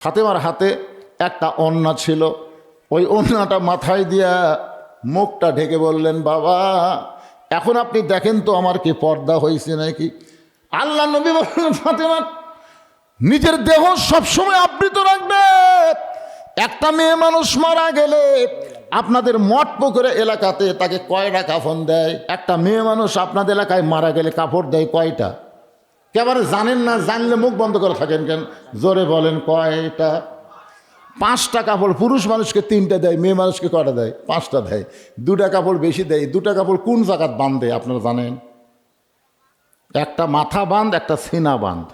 ফাতেমার হাতে একটা ওড়না ছিল, ওই ওড়নাটা মাথায় দিয়া মুখটা ঢেকে বললেন, বাবা এখন আপনি দেখেন তো আমার কি পর্দা হয়েছে নাকি। আল্লাহ নবী বললেন, ফাতেমা নিজের দেহ সবসময় আবৃত রাখবে। একটা মেয়ে মানুষ মারা গেলে আপনাদের মঠপুকুরে এলাকাতে তাকে কয়টা কাফন দেয়? একটা মেয়ে মানুষ আপনাদের এলাকায় মারা গেলে কাপড় দেয় কয়টা? কেবারে জানেন না, জানলে মুখ বন্ধ করে থাকেন কেন? জোরে বলেন, কয়টা? 5টা কাপড়। পুরুষ মানুষকে 3টা দেয়, মেয়ে মানুষকে কয়টা দেয়? 5টা দেয়। 2টা কাপড় বেশি দেয়। 2টা কাপড় কোন জায়গাত বাঁধে আপনারা জানেন? একটা মাথা বাঁধ, একটা সিনা বাঁধ।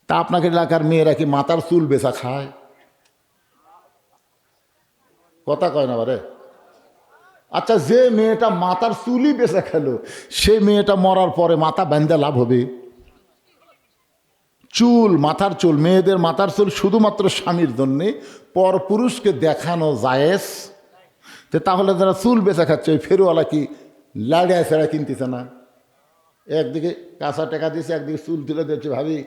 তা আপনাকে এলাকার মেয়েরা কি মাথার চুল বেচা খায়? কথা কয় না বারে। আচ্ছা, যে মেয়েটা মাথার চুলই বেচা খেলো, সে মেয়েটা মরার পরে মাথা বাঁধে লাভ হবে? চুল, মাথার চুল, মেয়েদের মাথার চুল শুধুমাত্র স্বামীর জন্যে, পর পুরুষকে দেখানো জায়েজ। তাহলে যারা চুল বেচা খাচ্ছে, ওই ফেরুওয়ালা কি লাড়িয়া ছেড়া কিনতেছে না? একদিকে কাঁচা টাকা দিয়েছে, একদিকে চুল তুলে দিচ্ছে। ভাবি,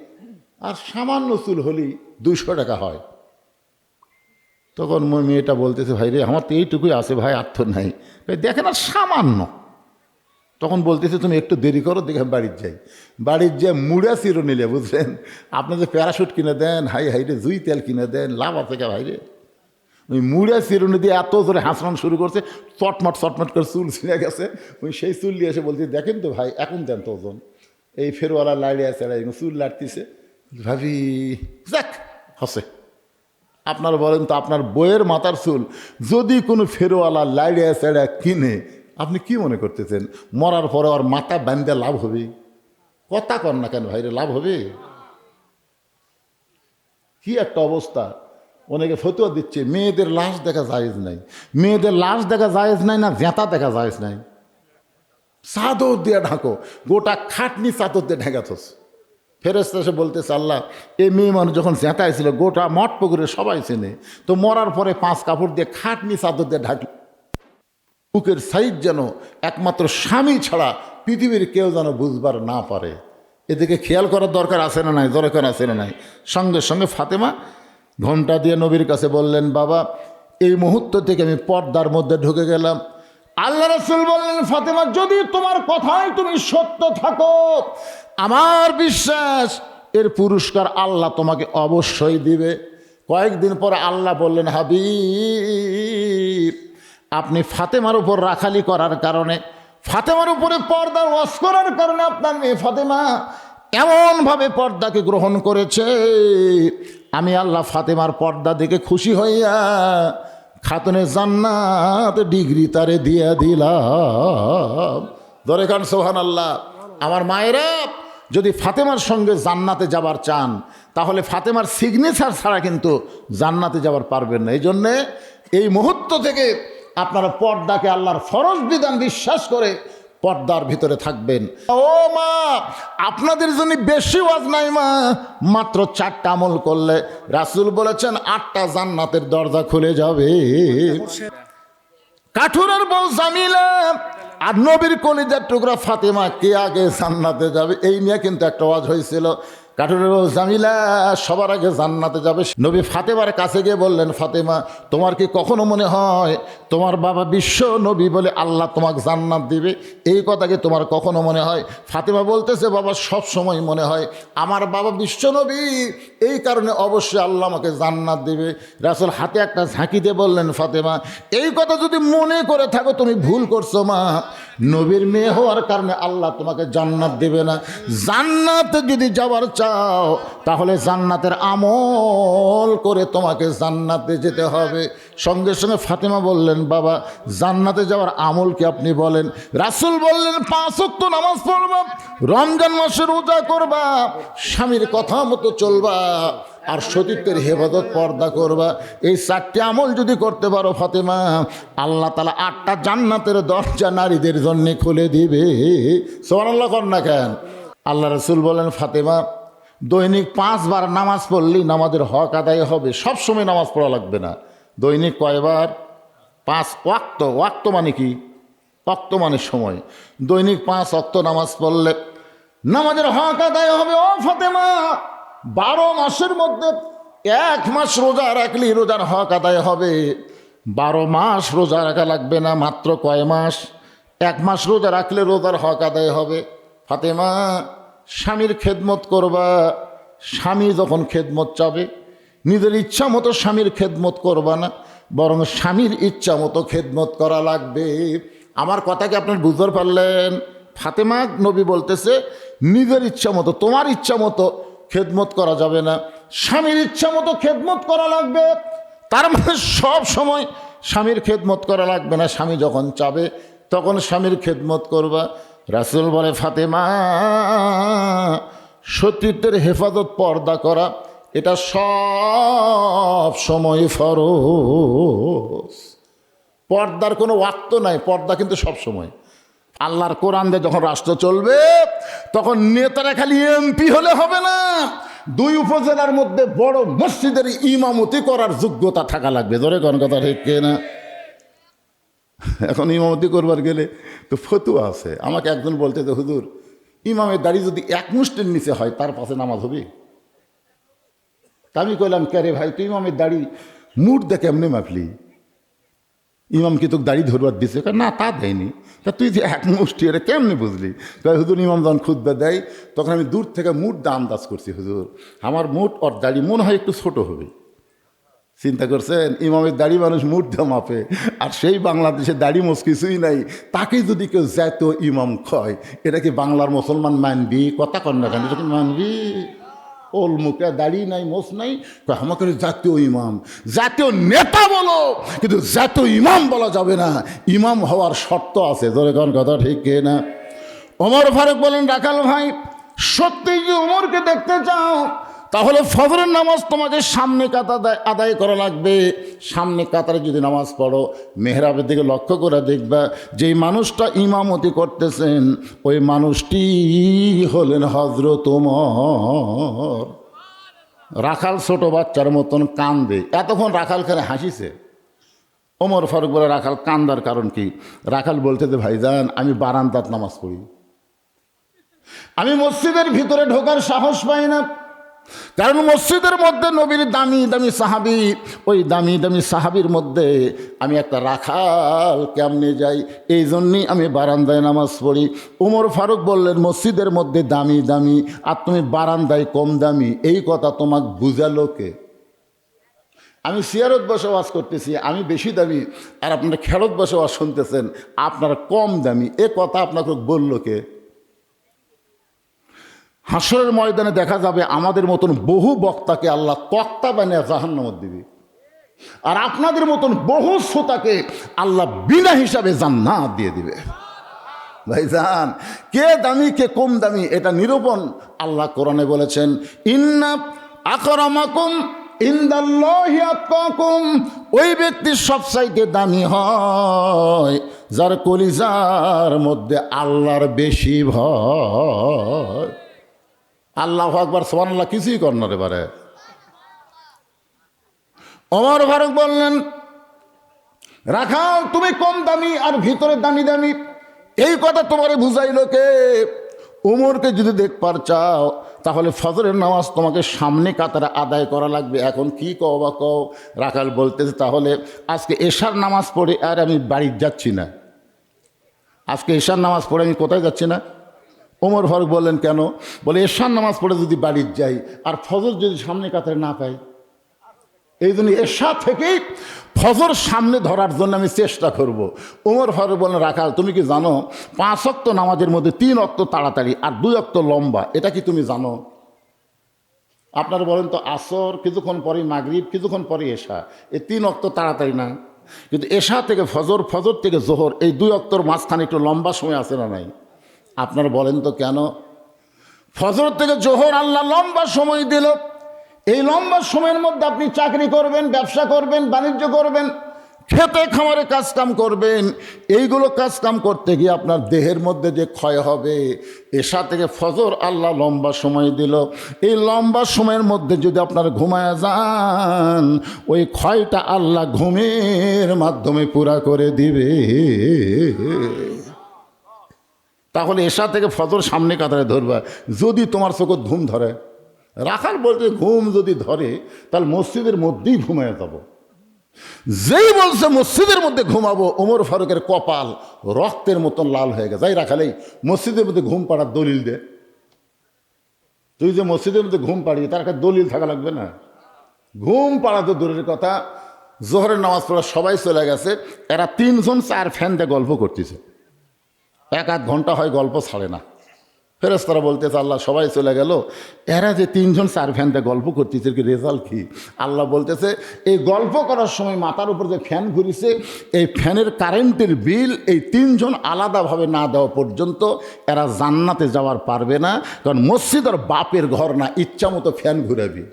আর সামান্য চুল হলেই 200 টাকা হয়। তখন মেয়েটা বলতেছে, ভাই রে আমার তো এইটুকুই আছে ভাই, আর তো নাই। ভাই দেখেন আর সামান্য। তখন বলতেছে, তুমি একটু দেরি করো, দেখে বাড়ির যাই। বাড়ির যে মুড়া চিরো নিলে, বুঝলেন, আপনি যে প্যারাশুট কিনে দেন, হাই হাইরে জুই তেল কিনে দেন, লাভ আছে কে ভাইরে? ওই মুড়া চিরুনি দিয়ে এত জোরে হাসরান শুরু করছে, চটমট চটমট করে চুল ছিঁড়ে গেছে। ওই সেই চুল নিয়ে এসে বলছে, দেখেন তো ভাই এখন দেন তো ওজন। এই ফেরওয়ালা লাইড়ে আছে, চুল লাড়তিছে। ভাবি যাক হসে। আপনার বলেন তো, আপনার বইয়ের মাথার চুল যদি কোনো ফেরওয়ালা লাইড়ে চেড়া কিনে, আপনি কি মনে করতেছেন মরার পরে ওর মাথা বান্ধে লাভ হবে? কথা কর না কেন ভাইরে, লাভ হবে? কি একটা অবস্থা। অনেকে ফতুয়া দিচ্ছে মেয়েদের লাশ দেখা জায়েজ নাই। মেয়েদের লাশ দেখা জায়েজ নাই না, জেঁতা দেখা জায়েজ নাই। চাদর দিয়ে ঢাকো, গোটা খাটনি চাদর দিয়ে ঢাকাথস। ফেরেশতা এসে বলতেছে, আল্লাহ এই মেয়ে মানুষ যখন জেঁতাইছিল গোটা মঠ পুকুরে সবাই চেনে, তো মরার পরে 5 কাপড় দিয়ে খাটনি চাদর দিয়ে ঢাকল। বুকের সাইজ যেন একমাত্র স্বামী ছাড়া পৃথিবীর কেউ যেন বুঝবার না পারে। এদিকে খেয়াল করার দরকার আছে না নাই? দরকার আছে না নাই? সঙ্গে সঙ্গে ফাতেমা ঘোমটা দিয়ে নবীর কাছে বললেন, বাবা এই মুহূর্ত থেকে আমি পর্দার মধ্যে ঢুকে গেলাম। আল্লাহ রাসূল বললেন, ফাতেমা যদি তোমার কথায় তুমি সত্য থাকো, আমার বিশ্বাস এর পুরস্কার আল্লাহ তোমাকে অবশ্যই দিবে। কয়েকদিন পরে আল্লাহ বললেন, হাবিব আপনি ফাতেমার উপর রাখালি করার কারণে, ফাতেমার উপরে পর্দার ওয়াজ করার কারণে আপনার মেয়ে ফাতেমা এমনভাবে পর্দাকে গ্রহণ করেছে, আমি আল্লাহ ফাতেমার পর্দা দেখে খুশি হইয়া খাতুনে জান্নাত ডিগ্রি তারে দিয়া দিলাম। ধরে খান সুবহানাল্লাহ। আমার মায়েরা যদি ফাতেমার সঙ্গে জান্নাতে যাবার চান, তাহলে ফাতেমার সিগনেচার ছাড়া কিন্তু জান্নাতে যাবার পারবেন না। এই জন্যে এই মুহূর্ত থেকে আপনারা পর্দাকে আল্লাহর ফরজ বিধান বিশ্বাস করে পর্দার ভিতরে থাকবেন। ও মা, আপনাদের জন্য বেশি ওয়াজ নাই মা, মাত্র 4টা আমল করলে রাসূল বলেছেন 8টা জান্নাতের দরজা খুলে যাবে। কাঠুরের বউ জামিলা আর নবীর কলিজার টুকরা ফাতেমা কে আগে জান্নাতে যাবে, এই নিয়ে কিন্তু একটা ওয়াজ হয়েছিল। কাঠুরের বউ জামিলা সবার আগে জান্নাতে যাবে। নবী ফাতেমার কাছে গিয়ে বললেন, ফাতেমা তোমার কি কখনো মনে হয় তোমার বাবা বিশ্ব নবী বলে আল্লাহ তোমাকে জান্নাত দিবে? এই কথা কি তোমার কখনো মনে হয়? ফাতেমা বলতেছে, বাবা সব সময় মনে হয় আমার বাবা বিশ্ব নবী, এই কারণে অবশ্যই আল্লাহ আমাকে জান্নাত দিবে। রাসূল হাতে একটা ঝাঁকি দিয়ে বললেন, ফাতেমা এই কথা যদি মনে করে থাকো তুমি ভুল করছো মা। নবীর মেয়ে হওয়ার কারণে আল্লাহ তোমাকে জান্নাত দেবে না। জান্নাতে যদি যাওয়ার চাও তাহলে জান্নাতের আমল করে তোমাকে জান্নাতে যেতে হবে। সঙ্গে সঙ্গে ফাতেমা বললেন, বাবা জান্নাতে যাওয়ার আমল কি আপনি বলেন? রাসূল বললেন, 5 ওয়াক্ত নামাজ পড়বা, রমজান মাসে রোজা করবা, স্বামীর কথা মতো চলবা, আর সতীত্বের হেফাজত পর্দা করবা। এই 4টি আমল যদি করতে পারো ফাতেমা, আল্লাহ তাআলা 8টা জান্নাতের দরজা নারীদের জন্য খুলে দিবে। সুবহানাল্লাহ কর না কেন? আল্লাহ রাসূল বলেন, ফাতেমা দৈনিক 5 বার নামাজ পড়লেই নামাজের হক আদায় হবে। সব সময় নামাজ পড়া লাগবে না। দৈনিক কয়বার? 5 ওয়াক্ত। ওয়াক্ত মানে কি? ওয়াক্ত মানে সময়। দৈনিক 5 ওয়াক্ত নামাজ পড়লে নামাজের হক আদায় হবে। ও ফাতেমা 12 মাসের মধ্যে 1 মাস রোজা রাখলেই রোজার হক আদায় হবে। 12 মাস রোজা রাখা লাগবে না, মাত্র কয় মাস? 1 মাস রোজা রাখলে রোজার হক আদায় হবে। ফাতেমা, স্বামীর খেদমত করবা। স্বামী যখন খেদমত চাবে, নিজের ইচ্ছা মতো স্বামীর খেদমত করবা না, বরং স্বামীর ইচ্ছা মতো খেদমত করা লাগবে। আমার কথাকে আপনার বুঝতে পারলেন? ফাতেমা নবী বলতেছে নিজের ইচ্ছা মতো, তোমার ইচ্ছা মতো খেদমত করা যাবে না, স্বামীর ইচ্ছা মতো খেদমত করা লাগবে। তার মানে সব সময় স্বামীর খেদমত করা লাগবে না, স্বামী যখন চাবে তখন স্বামীর খেদমত করবা। রাসূল বলে, ফাতেমা, সতীত্বের হেফাজত, পর্দা করা, এটা সব সময় ফরজ। পর্দার কোনো ওয়াক্ত নাই, পর্দা কিন্তু সব সময়। আল্লাহর কোরআন দিয়ে যখন রাষ্ট্র চলবে তখন নেতারা খালি এমপি হলে হবে না, 2 উপজেলার মধ্যে বড় মসজিদের ইমামতি করার যোগ্যতা থাকা লাগবে। ধরে কোন কথা ঠিক না? এখন ইমামতি করবার গেলে তো ফতুয়া আছে। আমাকে একজন বলতে, যে হুজুর, ইমামের দাড়ি যদি 1 মুষ্টির নিচে হয় তার পাশে নামাজ হবে? তা আমি কইলাম, কে রে ভাই, তুই ইমামের দাড়ি মুঠ দেখে এমনি মাপলি? ইমাম কি তোকে দাড়ি ধরবার দিছে? না, তা দেয়নি। তা তুই যে 1 মুষ্টি, এটা কেমনি বুঝলি? হুজুর, ইমাম যখন খুতবা দেয় তখন আমি দূর থেকে মুঠ দা আন্দাজ করছি, হুজুর আমার মুঠ ওর দাড়ি মনে হয় একটু ছোট হবে। চিন্তা করছেন? ইমামের দাড়ি মানুষ মুঠ দিয়ে মাপে, আর সেই বাংলাদেশে দাড়ি মোছ কিছুই নাই, তাকে যদি কেউ জাতীয় ইমাম কয়, এটা কি বাংলার মুসলমান মানবি? কথা কন না কেন, এটা কি মানবি? ওল মুখে দাড়ি নাই, মোছ নাই, আমাকে জাতীয় ইমাম। জাতীয় নেতা বলো, কিন্তু জাতীয় ইমাম বলা যাবে না। ইমাম হওয়ার শর্ত আছে। ধরে কোন কথা ঠিক না? ওমর ফারুক বলেন, রাখাল ভাই, সত্যি যে ওমরকে দেখতে চাও তাহলে ফজরের নামাজ তোমাকে সামনে কাতার আদায় করা লাগবে। সামনে কাতারে যদি নামাজ পড়ো, মেহরাবের দিকে লক্ষ্য করে দেখবা যেই মানুষটা ইমামতি করতেছেন ওই মানুষটি হলেন হযরত ওমর। রাখাল ছোট বাচ্চার মতন কান্দে, এতক্ষণ রাখালখানে হাসিছে। ওমর ফারুক বলে, রাখাল কান্দার কারণ কি? রাখাল বলতে, যে ভাইজান, আমি বারান্দাত নামাজ পড়ি, আমি মসজিদের ভিতরে ঢোকার সাহস পাই না, কারণ মসজিদের মধ্যে নবীর দামি দামি সাহাবি, ওই দামি দামি সাহাবির মধ্যে আমি একটা রাখাল কেমনে যাই, এই জন্যই আমি বারান্দায় নামাজ পড়ি। ওমর ফারুক বললেন, মসজিদের মধ্যে দামি দামি আর তুমি বারান্দায় কম দামি, এই কথা তোমাকে বুঝালো কে? আমি সিয়ারত বসে ওয়াজ করতেছি, আমি বেশি দামি, আর আপনারা খেরত বসে ওয়াজ শুনতেছেন, আপনারা কম দামি, এ কথা আপনাকে বললো কে? হাসরের ময়দানে দেখা যাবে আমাদের মতন বহু বক্তাকে আল্লাহ তক্তা বানিয়ে জাহান্নামে দিবে, আর আপনাদের মতন বহু শ্রোতাকে আল্লাহ বিনা হিসাবে জান্নাত দিয়ে দিবে। ভাইজান, কে দামি কে কম দামি এটা নিরূপণ আল্লাহ কোরআনে বলেছেন, ইন্না আকরামাকুম ইনদাল্লাহি আতকাকুম। ওই ব্যক্তি সবচাইতে দামি হয় যার কলিজার মধ্যে আল্লাহর বেশি ভয়। আল্লাহু আকবার, সুবহানাল্লাহ, কিছুই কর না রে বারে। ওমর ফারুক বললেন, রাখাল তুমি কম দামি আর ভিতরে দামি দামি, এই কথা তোমারে বুঝাইলো কে? ওমরকে যদি দেখবার চাও তাহলে ফজরের নামাজ তোমাকে সামনে কাতারে আদায় করা লাগবে। এখন কি কও বা কও? রাখাল বলতেছে, তাহলে আজকে এশার নামাজ পড়ে আর আমি বাড়ি যাচ্ছি না, আজকে এশার নামাজ পড়ে আমি কোথায় যাচ্ছি না। ওমর ফারুক বললেন, কেন? বলে, এশার নামাজ পড়ে যদি বাড়ির যাই আর ফজর যদি সামনে কাতারে না পাই, এই জন্য এশা থেকেই ফজর সামনে ধরার জন্য আমি চেষ্টা করব। ওমর ফারুক বলেন, রাখাল তুমি কি জানো 5 ওয়াক্ত নামাজের মধ্যে 3 ওয়াক্ত তাড়াতাড়ি আর 2 ওয়াক্ত লম্বা, এটা কি তুমি জানো? আপনারা বলেন তো, আসর কিছুক্ষণ পরে মাগরিব, কিছুক্ষণ পরে এশা, এই 3 ওয়াক্ত তাড়াতাড়ি না? কিন্তু এশা থেকে ফজর, ফজর থেকে জোহর, এই 2 ওয়াক্তর মাঝখানে একটু লম্বা সময় আছে না নাই? আপনারা বলেন তো কেন? ফজর থেকে জোহর আল্লাহ লম্বা সময় দিল। এই লম্বা সময়ের মধ্যে আপনি চাকরি করবেন, ব্যবসা করবেন, বাণিজ্য করবেন, খেতে খামারে কাজকাম করবেন। এইগুলো কাজকাম করতে গিয়ে আপনার দেহের মধ্যে যে ক্ষয় হবে, এশা থেকে ফজর আল্লাহ লম্বা সময় দিল। এই লম্বা সময়ের মধ্যে যদি আপনার ঘুমায় যান, ওই ক্ষয়টা আল্লাহ ঘুমের মাধ্যমে পুরা করে দিবে। তাহলে এশা থেকে ফজর সামনে কাতারে ধরবা, যদি তোমার চোখে ঘুম ধরে, রাখাল বলছে ঘুম যদি ধরে তাহলে মসজিদের মধ্যেই ঘুমিয়ে যাব। যেই বলছে মসজিদের মধ্যে ঘুমাবো, ওমর ফারুকের কপাল রক্তের মতন লাল হয়ে গেছে। যাই রাখালেই মসজিদের মধ্যে ঘুম পাড়ার দলিল দে। তুই যে মসজিদের মধ্যে ঘুম পাড়ি তার একটা দলিল থাকা লাগবে না? ঘুম পাড়া তো দূরের কথা, জোহরের নামাজ পড়া সবাই চলে গেছে, এরা 3 জন 4 ফ্যান দিয়ে গল্প করতেছে। 1-1 ঘন্টা হয় গল্প ছাড়ে না। ফেরেশতারা বলতেছে আল্লাহ সবাই চলে গেল, এরা যে 3 জন 4 ফ্যান দিয়ে গল্প করতেছে কি রেজাল্ট কি? আল্লাহ বলতেছে এই গল্প করার সময় মাথার উপর যে ফ্যান ঘুরিছে, এই ফ্যানের কারেন্টের বিল এই 3 জন আলাদাভাবে না দেওয়া পর্যন্ত এরা জান্নাতে যাওয়ার পারবে না। কারণ মসজিদ আর বাপের ঘর না, ইচ্ছা মতো ফ্যান ঘুরাবি।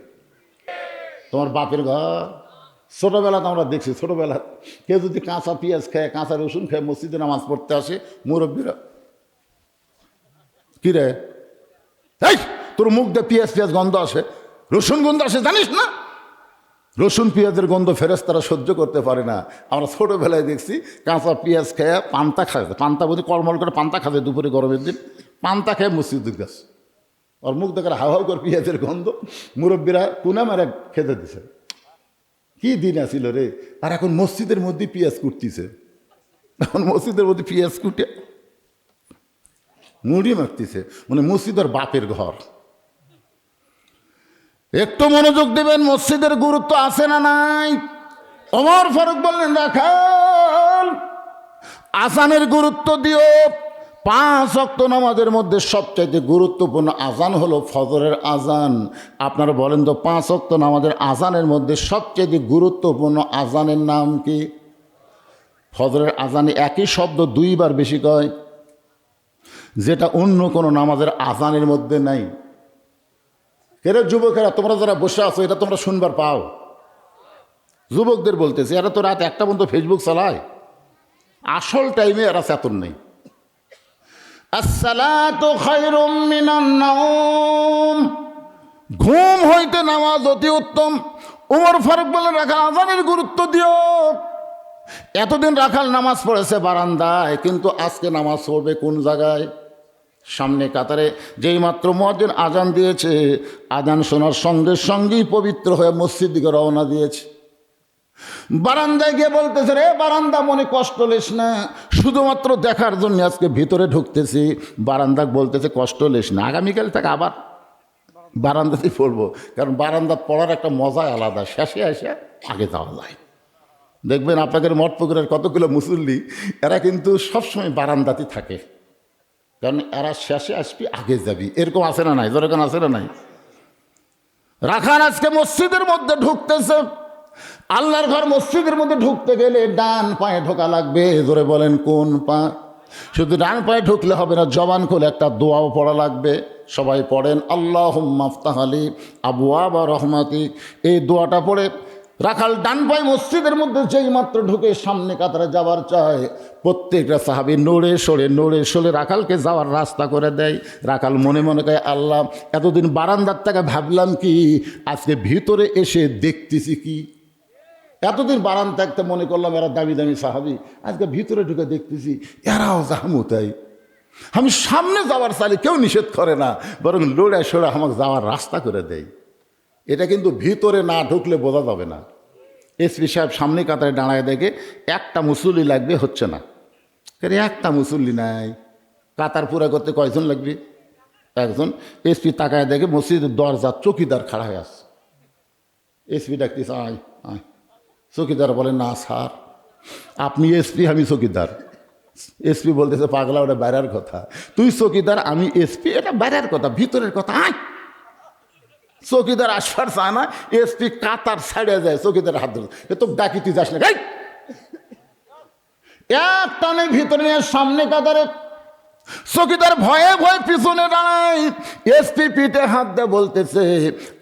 তোমার বাপের ঘর? ছোটোবেলাতে আমরা দেখছি, ছোটোবেলা কেউ যদি কাঁচা পেঁয়াজ খায়, কাঁচা রসুন খায়, মসজিদে নামাজ পড়তে আসে, মুরব্বীরা কি রে এই তোর মুখ দিয়ে পেঁয়াজ গন্ধ আসে, রসুন গন্ধ আসে, জানিস না? রসুন পেঁয়াজের গন্ধ ফেরেশতারা সহ্য করতে পারে না। আমরা ছোটোবেলায় দেখছি কাঁচা পেঁয়াজ খেয়ে পান্তা খায়, পান্তা বলতে কলমল করে পান্তা খাবে দুপুরে গরমের দিন, পান্তা খেয়ে মসজিদের কাছে ওর মুখ দেখার হাও হাও করে পেঁয়াজের গন্ধ, মুরব্বীরা কুনা মারে খেতে দিছে। কি দিন আসিল রে! আর এখন মসজিদের মধ্যে পেঁয়াজ কুটতিছে, এখন মসজিদের মধ্যে পেঁয়াজ কুটে মুড়ি মাখতেছে, মানে মসজিদের বাপের ঘর। একটু মনোযোগ দেবেন, মসজিদের গুরুত্ব আছে না নাই? ওমর ফারুক বললেন রাখাল আজানের গুরুত্ব দিও। 5 ওয়াক্ত নামাজের মধ্যে সবচাইতে গুরুত্বপূর্ণ আজান হলো ফজরের আজান। আপনারা বলেন তো 5 ওয়াক্ত নামাজের আজানের মধ্যে সবচাইতে গুরুত্বপূর্ণ আজানের নাম কি? ফজরের আজানে একই শব্দ 2 বার বেশি কয়, যেটা অন্য কোনো নামাজের আজানের মধ্যে নাই। এরা যুবকেরা তোমরা যারা বসে আছো এটা তোমরা শুনবার পাও। যুবকদের বলতেছে, এরা তো রাত 1টা পর্যন্ত ফেসবুক চালায়, আসল টাইমে এরা চেতন নেই। আসসালাতু খায়রুম মিনান নাওম, ঘুম হইতে নামাজ অতি উত্তম। ওমর ফারুক বলেন রাখাল আজানের গুরুত্ব দিও। এতদিন রাখাল নামাজ পড়েছে বারান্দায়, কিন্তু আজকে নামাজ পড়বে কোন জায়গায়? সামনে কাতারে। যেই মাত্র মুয়াজ্জিন আজান দিয়েছে, আজান শোনার সঙ্গে সঙ্গেই পবিত্র হয়ে মসজিদ দিকে রওনা দিয়েছে। বারান্দায় গিয়ে বলতেছে, রে বারান্দা মনে কষ্ট লেস না, শুধুমাত্র দেখার জন্য আজকে ভিতরে ঢুকতেছি। বারান্দা বলতেছে কষ্ট লেস না, আগামীকাল থেকে আবার বারান্দাতেই পড়বো, কারণ বারান্দা পড়ার একটা মজাই আলাদা, শেষে এসে আগে যাওয়া যায়। দেখবেন আপনাদের মঠপুকুরের কতগুলো মুসল্লি এরা কিন্তু সবসময় বারান্দাতে থাকে, কারণ এরা শেষে আসবি আগে যাবি, এরকম আছে না নাই? যেরকম আছে না নাই? রাখাল আজকে মসজিদের মধ্যে ঢুকতেছে। আল্লাহর ঘর মসজিদের মধ্যে ঢুকতে গেলে ডান পায়ে ঢোকা লাগবে। জোরে বলেন কোন পা? শুধু ডান পায়ে ঢুকলে হবে না, জবান খুলে একটা দোয়াও পড়া লাগবে। সবাই পড়েন আল্লাহুম্মা আফতাহ লি আবওয়াবা রহমাতিক। এই দোয়াটা পড়ে রাখাল ডান পায়ে মসজিদের মধ্যে যেই মাত্র ঢুকে সামনে কাতারে যাওয়ার চায়, প্রত্যেকটা সাহাবী নড়ে সরে রাখালকে যাওয়ার রাস্তা করে দেয়। রাখাল মনে মনে কয়, আল্লাহ এতদিন বারান্দার থেকে ভাবলাম কি, আজকে ভিতরে এসে দেখতেছি কি। এতদিন বারান্দা থাকতে মনে করলাম এরা দামি দামি সাহাবী, আজকে ভিতরে ঢুকে দেখতেছি এরাও জাহামুতাই। আমি সামনে যাওয়ার চাইলে কেউ নিষেধ করে না, বরং লড়ে সরে আমাকে যাওয়ার রাস্তা করে দেয়। এটা কিন্তু ভিতরে না ঢুকলে বোঝা যাবে না। এসপি সাহেব সামনে কাতারে দাঁড়ায় দেখে একটা মুসল্লি লাগবে, হচ্ছে না, একটা মুসল্লি নাই। কাতার পুরা করতে কয়জন লাগবে? একজন। এসপি তাকায় দেখে মসজিদের দরজা চৌকিদার খাড়া হয়ে আসছে। এসপি ডাকতেছে, আয় আয়। চৌকিদার বলে, না স্যার আপনি এসপি, আমি চৌকিদার। এসপি বলতেছে, পাগলা ওটা বাইরের কথা, তুই চৌকিদার আমি এসপি, এটা বাইরের কথা, ভিতরের কথা আয়। চৌকিদার আসবার চায় না, এসপি কাতার ছাড়ে যায়, চৌকিদার হাত ধরে, তো ডাকি তুই যাস না। এক টানে ভিতরে নিয়ে সামনে কাতারে। চৌকিদার ভয়ে ভয়ে পিছনে দাঁড়ায়। এসপি পিঠে হাত দিয়ে বলতেছে,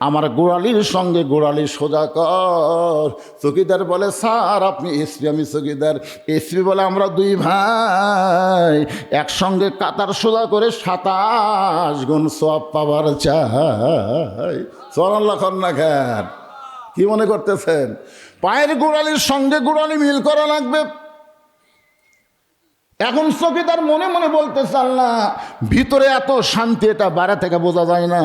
আমার গোড়ালির সঙ্গে গোড়ালি সোজা কর। চৌকিদার বলে, স্যার আপনি এসপি, আমি চৌকিদার। এসপি বলে, আমরা 2 ভাই, একসঙ্গে কাতার সোজা করে 27 গুণ সওয়াব পাওয়ার চাই। সুবহানাল্লাহ না খান? কি মনে করতেছেন? পায়ের গোড়ালির সঙ্গে গোড়ালি মিল করা লাগবে। এখন চকিদার মনে মনে বলতেছে, আল্লাহ ভিতরে এত শান্তি, এটা বাইরে থেকে বোঝা যায় না।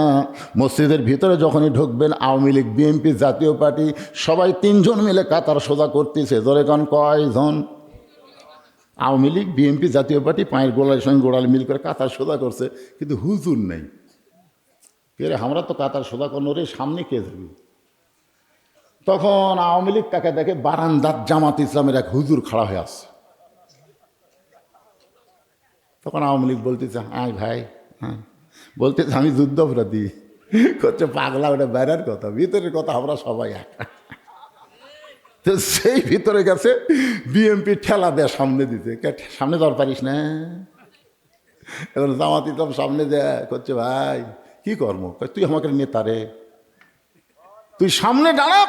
মসজিদের ভিতরে যখনই ঢুকবেন, আওয়ামী লীগ, বিএনপি, জাতীয় পার্টি সবাই 3 জন মিলে কাতার সোজা করতেছে। ধরে কারণ কয়জন? আওয়ামী লীগ, বিএনপি, জাতীয় পার্টি পায়ের গোড়ালির সঙ্গে গোড়ালি মিল করে কাতার সোজা করছে, কিন্তু হুজুর নেই। কে রে, আমরা তো কাতার সোজা করলো রে, সামনে কে যাবে? তখন আওয়ামী লীগ কাকে দেখে, বারান্দার জামাত ইসলামের এক হুজুর খাড়া হয়ে আসছে। তখন আওয়ামী লীগ বলতেছে, হ্যাঁ ভাই, হ্যাঁ বলতেছে আমি যুদ্ধ অপরাধী। করছে পাগলা, ওটা বাইরের কথা, ভিতরের কথা আমরা সবাই এক। তো সেই ভিতরে গেছে, বিএমপি ঠেলা দেয় সামনে দিতে, সামনে যাওয়ার পারিস না। এবার জামাত ইসলাম সামনে দেয়, করছে ভাই কি কর্ম, তুই আমাকে নেতা রে, তুই সামনে দাঁড়া,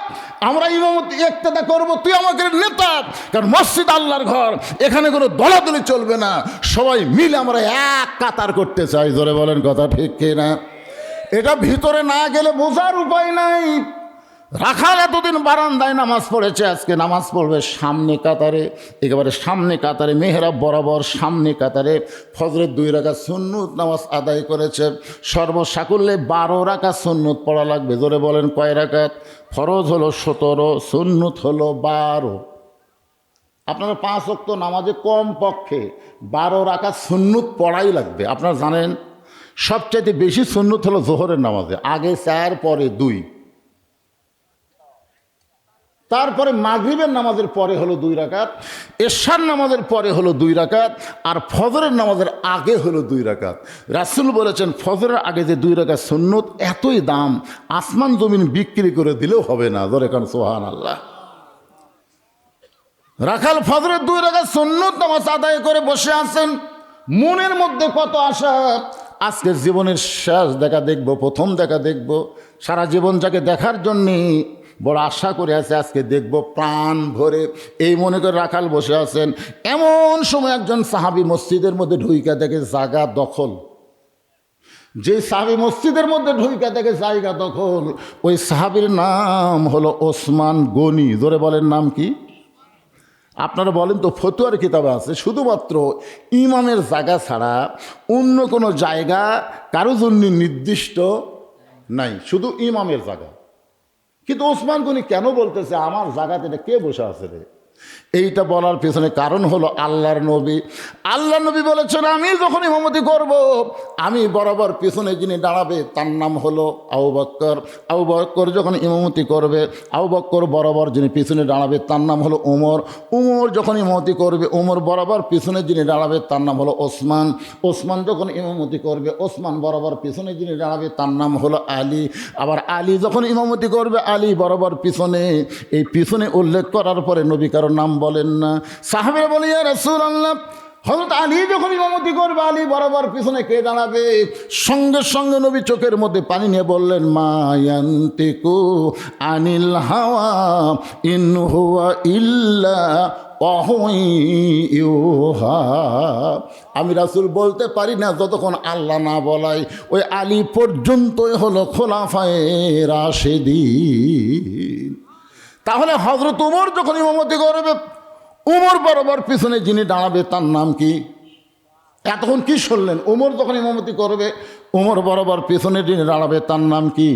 আমরা ইমামতি ইক্তেদা করব, তুই আমাকে নেতা। কারণ মসজিদ আল্লাহর ঘর, এখানে কোনো দলাদলি চলবে না, সবাই মিলে আমরা এক কাতার করতে চাই। জোরে বলেন কথা ঠিক কিনা? এটা ভিতরে না গেলে বোঝার উপায় নাই। রাখাল এতদিন বারান্দায় নামাজ পড়েছে, আজকে নামাজ পড়বে সামনে কাতারে, একেবারে সামনে কাতারে, মেহরাব বরাবর সামনে কাতারে। ফজরের 2 রাকাত সুন্নত নামাজ আদায় করেছে। সর্বসাকুল্যে 12 রাকাত সুন্নত পড়া লাগবে। জোরে বলেন কয় রাকাত? ফরজ হলো 17, সুন্নত হলো 12। আপনারা 5 ওয়াক্ত নামাজে কম পক্ষে 12 রাকাত সুন্নত পড়াই লাগবে। আপনারা জানেন সবচাইতে বেশি সুন্নত হলো জোহরের নামাজে, আগে 4, পরে 2, তারপরে মাগরিবের নামাজের পরে হলো 2 রাকাত, এশার নামাজের পরে হলো 2 রাকাত, আর ফজরের নামাজের আগে হলো 2 রাকাত। রাসূল বলেছেন ফজরের আগে যে 2 রাকাত সুন্নত, এতই দাম আসমান জমিন বিক্রি করে দিলেও হবে না। ধরে কারণ সুবহানাল্লাহ। রাখাল ফজরের 2 রাকাত সুন্নত নামাজ আদায় করে বসে আছেন, মনের মধ্যে কত আশা, আজকের জীবনের শেষ দেখা দেখব, প্রথম দেখা দেখব। সারা জীবন যাকে দেখার জন্যে বড় আশা করে আছে, আজকে দেখব প্রাণ ভরে, এই মনে করে রাখাল বসে আছেন। এমন সময় একজন সাহাবী মসজিদের মধ্যে ঢুইকা দেখে জায়গা দখল। যে সাহাবী মসজিদের মধ্যে ঢুইকা দেখে জায়গা দখল, ওই সাহাবীর নাম হলো ওসমান গনি। জোরে বলেন নাম কি? আপনারা বলেন তো, ফতুয়ার কিতাবে আছে শুধুমাত্র ইমামের জায়গা ছাড়া অন্য কোনো জায়গা কারো জন্য নির্দিষ্ট নাই, শুধু ইমামের জায়গা। কিন্তু ওসমান গনি কেন বলতেছে আমার জায়গাতে এটা কে বসে আছে রে? এইটা বলার পেছনে কারণ হলো আল্লাহর নবী বলেছেন, আমি যখন ইমামতি করব, আমি বরাবর পেছনে যিনি দাঁড়াবে তার নাম হলো আবু বকর। আবু বকর যখন ইমামতি করবে, আবু বকর বরাবর যিনি পিছনে দাঁড়াবে তার নাম হলো ওমর। ওমর যখন ইমামতি করবে, ওমর বরাবর পিছনে যিনি দাঁড়াবে তার নাম হলো ওসমান। ওসমান যখন ইমামতি করবে, ওসমান বরাবর পিছনে যিনি দাঁড়াবে তার নাম হলো আলী। আবার আলী যখন ইমামতি করবে, আলী বরাবর পিছনে। এই পিছনে উল্লেখ করার পরে নবী কারো নাম বলেন না। সাহাবীরা বলে, ইয়া রাসূলুল্লাহ, হযরত আলী যখন ইমামতি করবে, আলী বরাবর পিছনে কে দাঁড়াবে? সঙ্গে সঙ্গে নবী চোখের মধ্যে পানি নিয়ে বললেন, মা ইয়ান্তিকু আনিল হাওয়া ইন হুয়া ইল্লা ওয়াহয়ুহা। আমি রাসূল বলতে পারি না যতক্ষণ আল্লাহ না বলাই। ওই আলী পর্যন্তই হলো খোলাফায়ে রাশেদিন। তাহলে হযরত ওমর যখন ইমামতি করবে, ওমর বরাবর পিছনে যিনি দাঁড়াবে তার নাম কি? এতক্ষণ কি শুনলেন? ওমর যখন ইমামতি করবে, ওমর বরাবর পিছনে যিনি দাঁড়াবে তার নাম কি?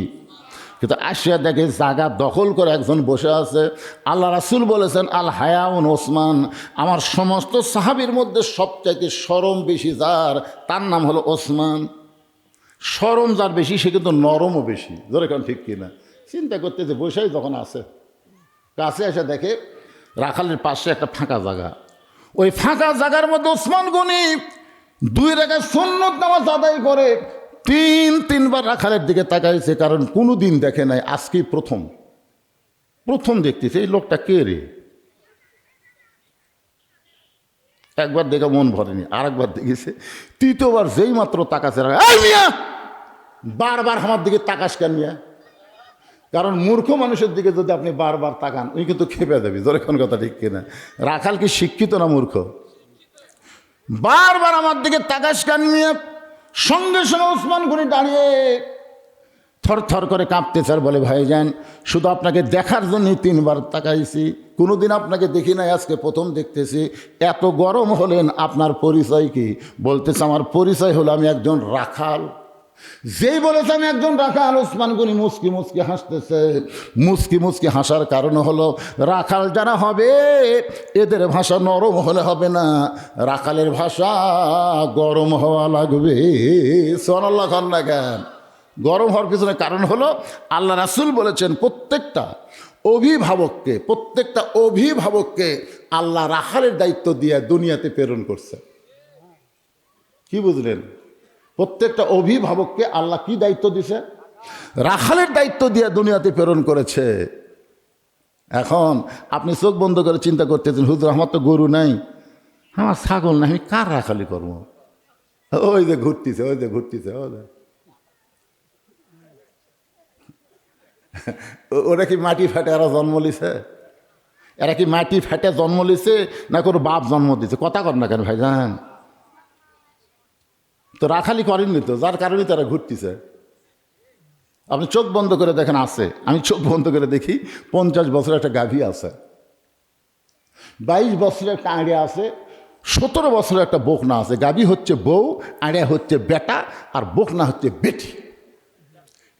কিন্তু আসিয়া দেখে জায়গা দখল করে একজন বসে আছে। আল্লাহ রাসূল বলেছেন, আল হায়াউন ওসমান, আমার সমস্ত সাহাবীর মধ্যে সবচাইতে শরম বেশি যার, তার নাম হলো ওসমান। শরম যার বেশি, সে কিন্তু নরমও বেশি। ধরে কারণ ঠিক কিনা? চিন্তা করতে যে বসেই যখন আছে, কাছে এসে দেখে রাখালের পাশে একটা ফাঁকা জায়গা। ওই ফাঁকা জায়গার মধ্যে ওসমান গনি 2 রাকাত সুন্নত নামাজ আদায় করে 3বার রাখালের দিকে তাকাইছে, কারণ কোনো দিন দেখে নাই, আজকেই প্রথম দেখতেছে এই লোকটা কে রে। একবার দেখে মন ভরেনি, আরেকবার দেখেছে, 3য়বার যেই মাত্র তাকাছে, বারবার আমার দিকে তাকাস কেন মিয়া? কারণ মূর্খ মানুষের দিকে যদি আপনি বারবার তাকান, উনি কিন্তু খেপে দেবে। ধরে কোন কথা ঠিক কিনা? রাখাল কি শিক্ষিত না মূর্খ? বারবার আমার দিকে তাকাস কেন মিয়া? সঙ্গে সঙ্গে ওসমান গনি দাঁড়িয়ে থর থর করে কাঁপতেছে আর বলে, ভাইজান শুধু আপনাকে দেখার জন্যই 3বার তাকাইছি, কোনোদিন আপনাকে দেখি নাই, আজকে প্রথম দেখতেছি। এত গরম হলেন, আপনার পরিচয় কি? বলতেছে আমার পরিচয় হলো আমি একজন রাখাল। যেই বলেছে আমি একজন রাখাল, ওসমান গনি মুচকি মুচকি হাসতেছে। মুচকি মুচকি হাসার কারণ হলো রাখাল যারা হবে এদের ভাষা নরম হলে হবে না, রাখালের ভাষা গরম হওয়া লাগবে। সুবহানাল্লাহ খান না কেন? গরম হওয়ার পিছনে কারণ হলো আল্লাহ রাসূল বলেছেন প্রত্যেকটা অভিভাবককে আল্লাহ রাখালের দায়িত্ব দিয়ে দুনিয়াতে প্রেরণ করছে। কি বুঝলেন? প্রত্যেকটা অভিভাবককে আল্লাহ কি দায়িত্ব দিছে? রাখালের দায়িত্ব দিয়ে দুনিয়াতে প্রেরণ করেছে। এখন আপনি চোখ বন্ধ করে চিন্তা করতেছেন, হুজুর আমার তো গরু নাই, আমার ছাগল নাই, আমি কার রাখালি করবো? ওই যে ঘুরতেছে, ওরা কি মাটি ফাটে এরা জন্ম লিছে? এরা কি মাটি ফাটে জন্ম লিছে না কোনো বাপ জন্ম দিছে? কথা কর না কেন ভাইজান? তো রাখালি করেননি তো, যার কারণে তারা ঘুরতেছে। আপনি চোখ বন্ধ করে দেখেন, আছে, আমি চোখ বন্ধ করে দেখি 50 বছরের একটা গাভী আছে, 22 বছরের একটা আড়িয়া আছে, 17 বছরের একটা বকনা আছে। গাভী হচ্ছে বউ, আড়িয়া হচ্ছে বেটা, আর বকনা হচ্ছে বেটি।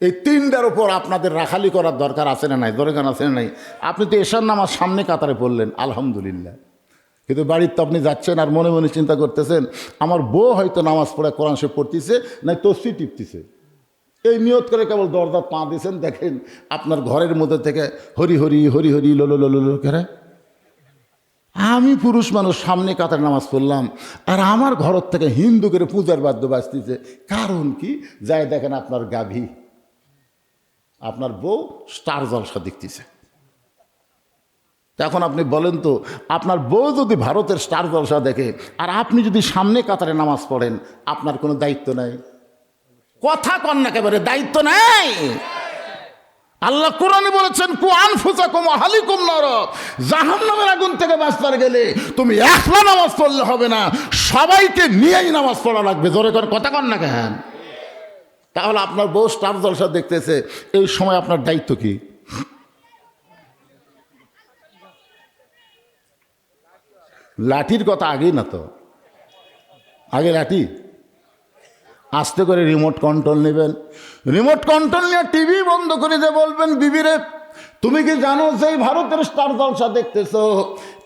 এই তিনটার উপর আপনাদের রাখালি করার দরকার আছে না নাই? দরকার আছে না নাই? আপনি তো এশার নামাজ সামনে কাতারে পড়লেন, আলহামদুলিল্লাহ, কিন্তু বাড়ির তো আপনি যাচ্ছেন আর মনে মনে চিন্তা করতেছেন আমার বউ হয়তো নামাজ পড়ে কোরআন শরীফ পড়তেছে, নাই তসবিহ টিপতেছে। এই নিয়ত করে কেবল দরজা পা দিয়েছেন, দেখেন আপনার ঘরের মধ্যে থেকে হরি হরি হরি হরি লোলো লোলো লো করে। আমি পুরুষ মানুষ সামনে কাতার নামাজ পড়লাম, আর আমার ঘরের থেকে হিন্দু করে পূজার বাদ্য বাজতেছে। কারণ কি? যায় দেখেন আপনার গাভী, আপনার বউ স্টার জলসা দেখতেছে। এখন আপনি বলেন তো, আপনার বউ যদি ভারতের স্টার জলসা দেখে আর আপনি যদি সামনে কাতারে নামাজ পড়েন, আপনার কোনো দায়িত্ব নাই? কথা কন না, একেবারে দায়িত্ব নাই। আল্লাহ কোরআনে বলেছেন কু আনফুসাকুম ওয়া আহলিকুম নার, জাহান্নামের আগুন থেকে বাঁচতে গেলে তুমি একলা নামাজ পড়লে হবে না, সবাইকে নিয়েই নামাজ পড়া লাগবে। জোরে করে কথা কন না কেন? তাহলে আপনার বউ স্টার জলসা দেখতেছে, এই সময় আপনার দায়িত্ব কি? লাঠির কথা আগেই না তো, আগে লাঠি। আস্তে করে রিমোট কন্ট্রোল নেবেন, রিমোট কন্ট্রোল নিয়ে টিভি বন্ধ করে দিয়ে বলবেন বিবিরে তুমি কি জানো যে ভারতের স্টার জলসা দেখতেছো?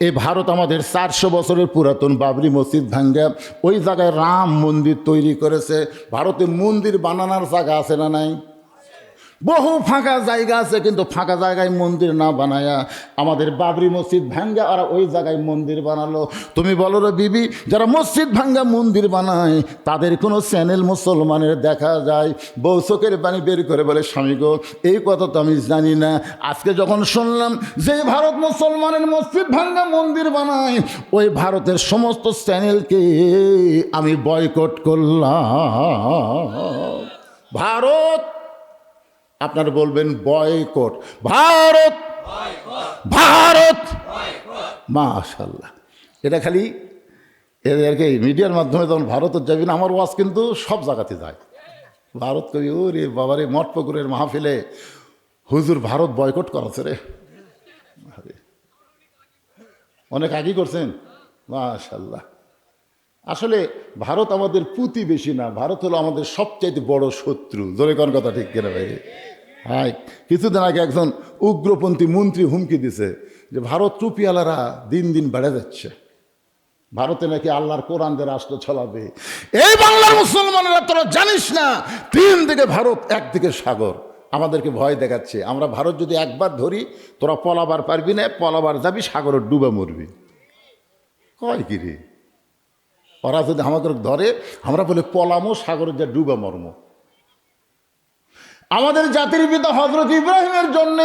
এই ভারত আমাদের 400 বছরের পুরাতন বাবরি মসজিদ ভাঙ্গা ওই জায়গায় রাম মন্দির তৈরি করেছে। ভারতে মন্দির বানানোর জায়গা আছে না নাই? বহু ফাঁকা জায়গা আছে, কিন্তু ফাঁকা জায়গায় মন্দির না বানায়া আমাদের বাবরি মসজিদ ভাঙ্গা ওরা ওই জায়গায় মন্দির বানালো। তুমি বলো রে বিবি, যারা মসজিদ ভাঙ্গা মন্দির বানায় তাদের কোনো চ্যানেল মুসলমানের দেখা যায়? বউ চোখের পানি বের করে বলে স্বামী গো, এই কথা তো আমি জানি না, আজকে যখন শুনলাম যে ভারত মুসলমানের মসজিদ ভাঙ্গা মন্দির বানায়, ওই ভারতের সমস্ত চ্যানেলকে আমি বয়কট করলাম। ভারত, আপনারা বলবেন বয়কট, ভারত ভারত, মাশাআল্লাহ। এটা খালি এদেরকে মিডিয়ার মাধ্যমে যখন ভারতের যাবি না, আমার ওয়াজ কিন্তু সব জায়গাতে যায়। ভারত কবি ওরে বাবারে, মঠপুকুরের মাহফিলে হুজুর ভারত বয়কট করাছে রে, অনেক আগেই করছেন, মাশাআল্লাহ। আসলে ভারত আমাদের প্রতিবেশী না, ভারত হলো আমাদের সবচাইতে বড় শত্রু। জোরে কোন কথা ঠিক কিনা ভাই? হ্যাঁ, কিছুদিন আগে একজন উগ্রপন্থী মন্ত্রী হুমকি দিছে যে ভারত টুপিওয়ালারা দিন দিন বেড়ে যাচ্ছে, ভারতে নাকি আল্লাহর কোরআন দিয়ে রাষ্ট্র চালাবে। এই বাংলার মুসলমানেরা তোরা জানিস না, 3 দিকে ভারত, একদিকে সাগর, আমাদেরকে ভয় দেখাচ্ছে। আমরা ভারত যদি একবার ধরি তোরা পলাবার পারবি না, পলাবার যাবি সাগরে ডুবে মরবি। কয় কি রে, ওরা যদি আমাদের ধরে আমরা বলে পলামো, সাগরে যা ডুবে মর্ম। আমাদের জাতির পিতা হযরত ইব্রাহিমের জন্য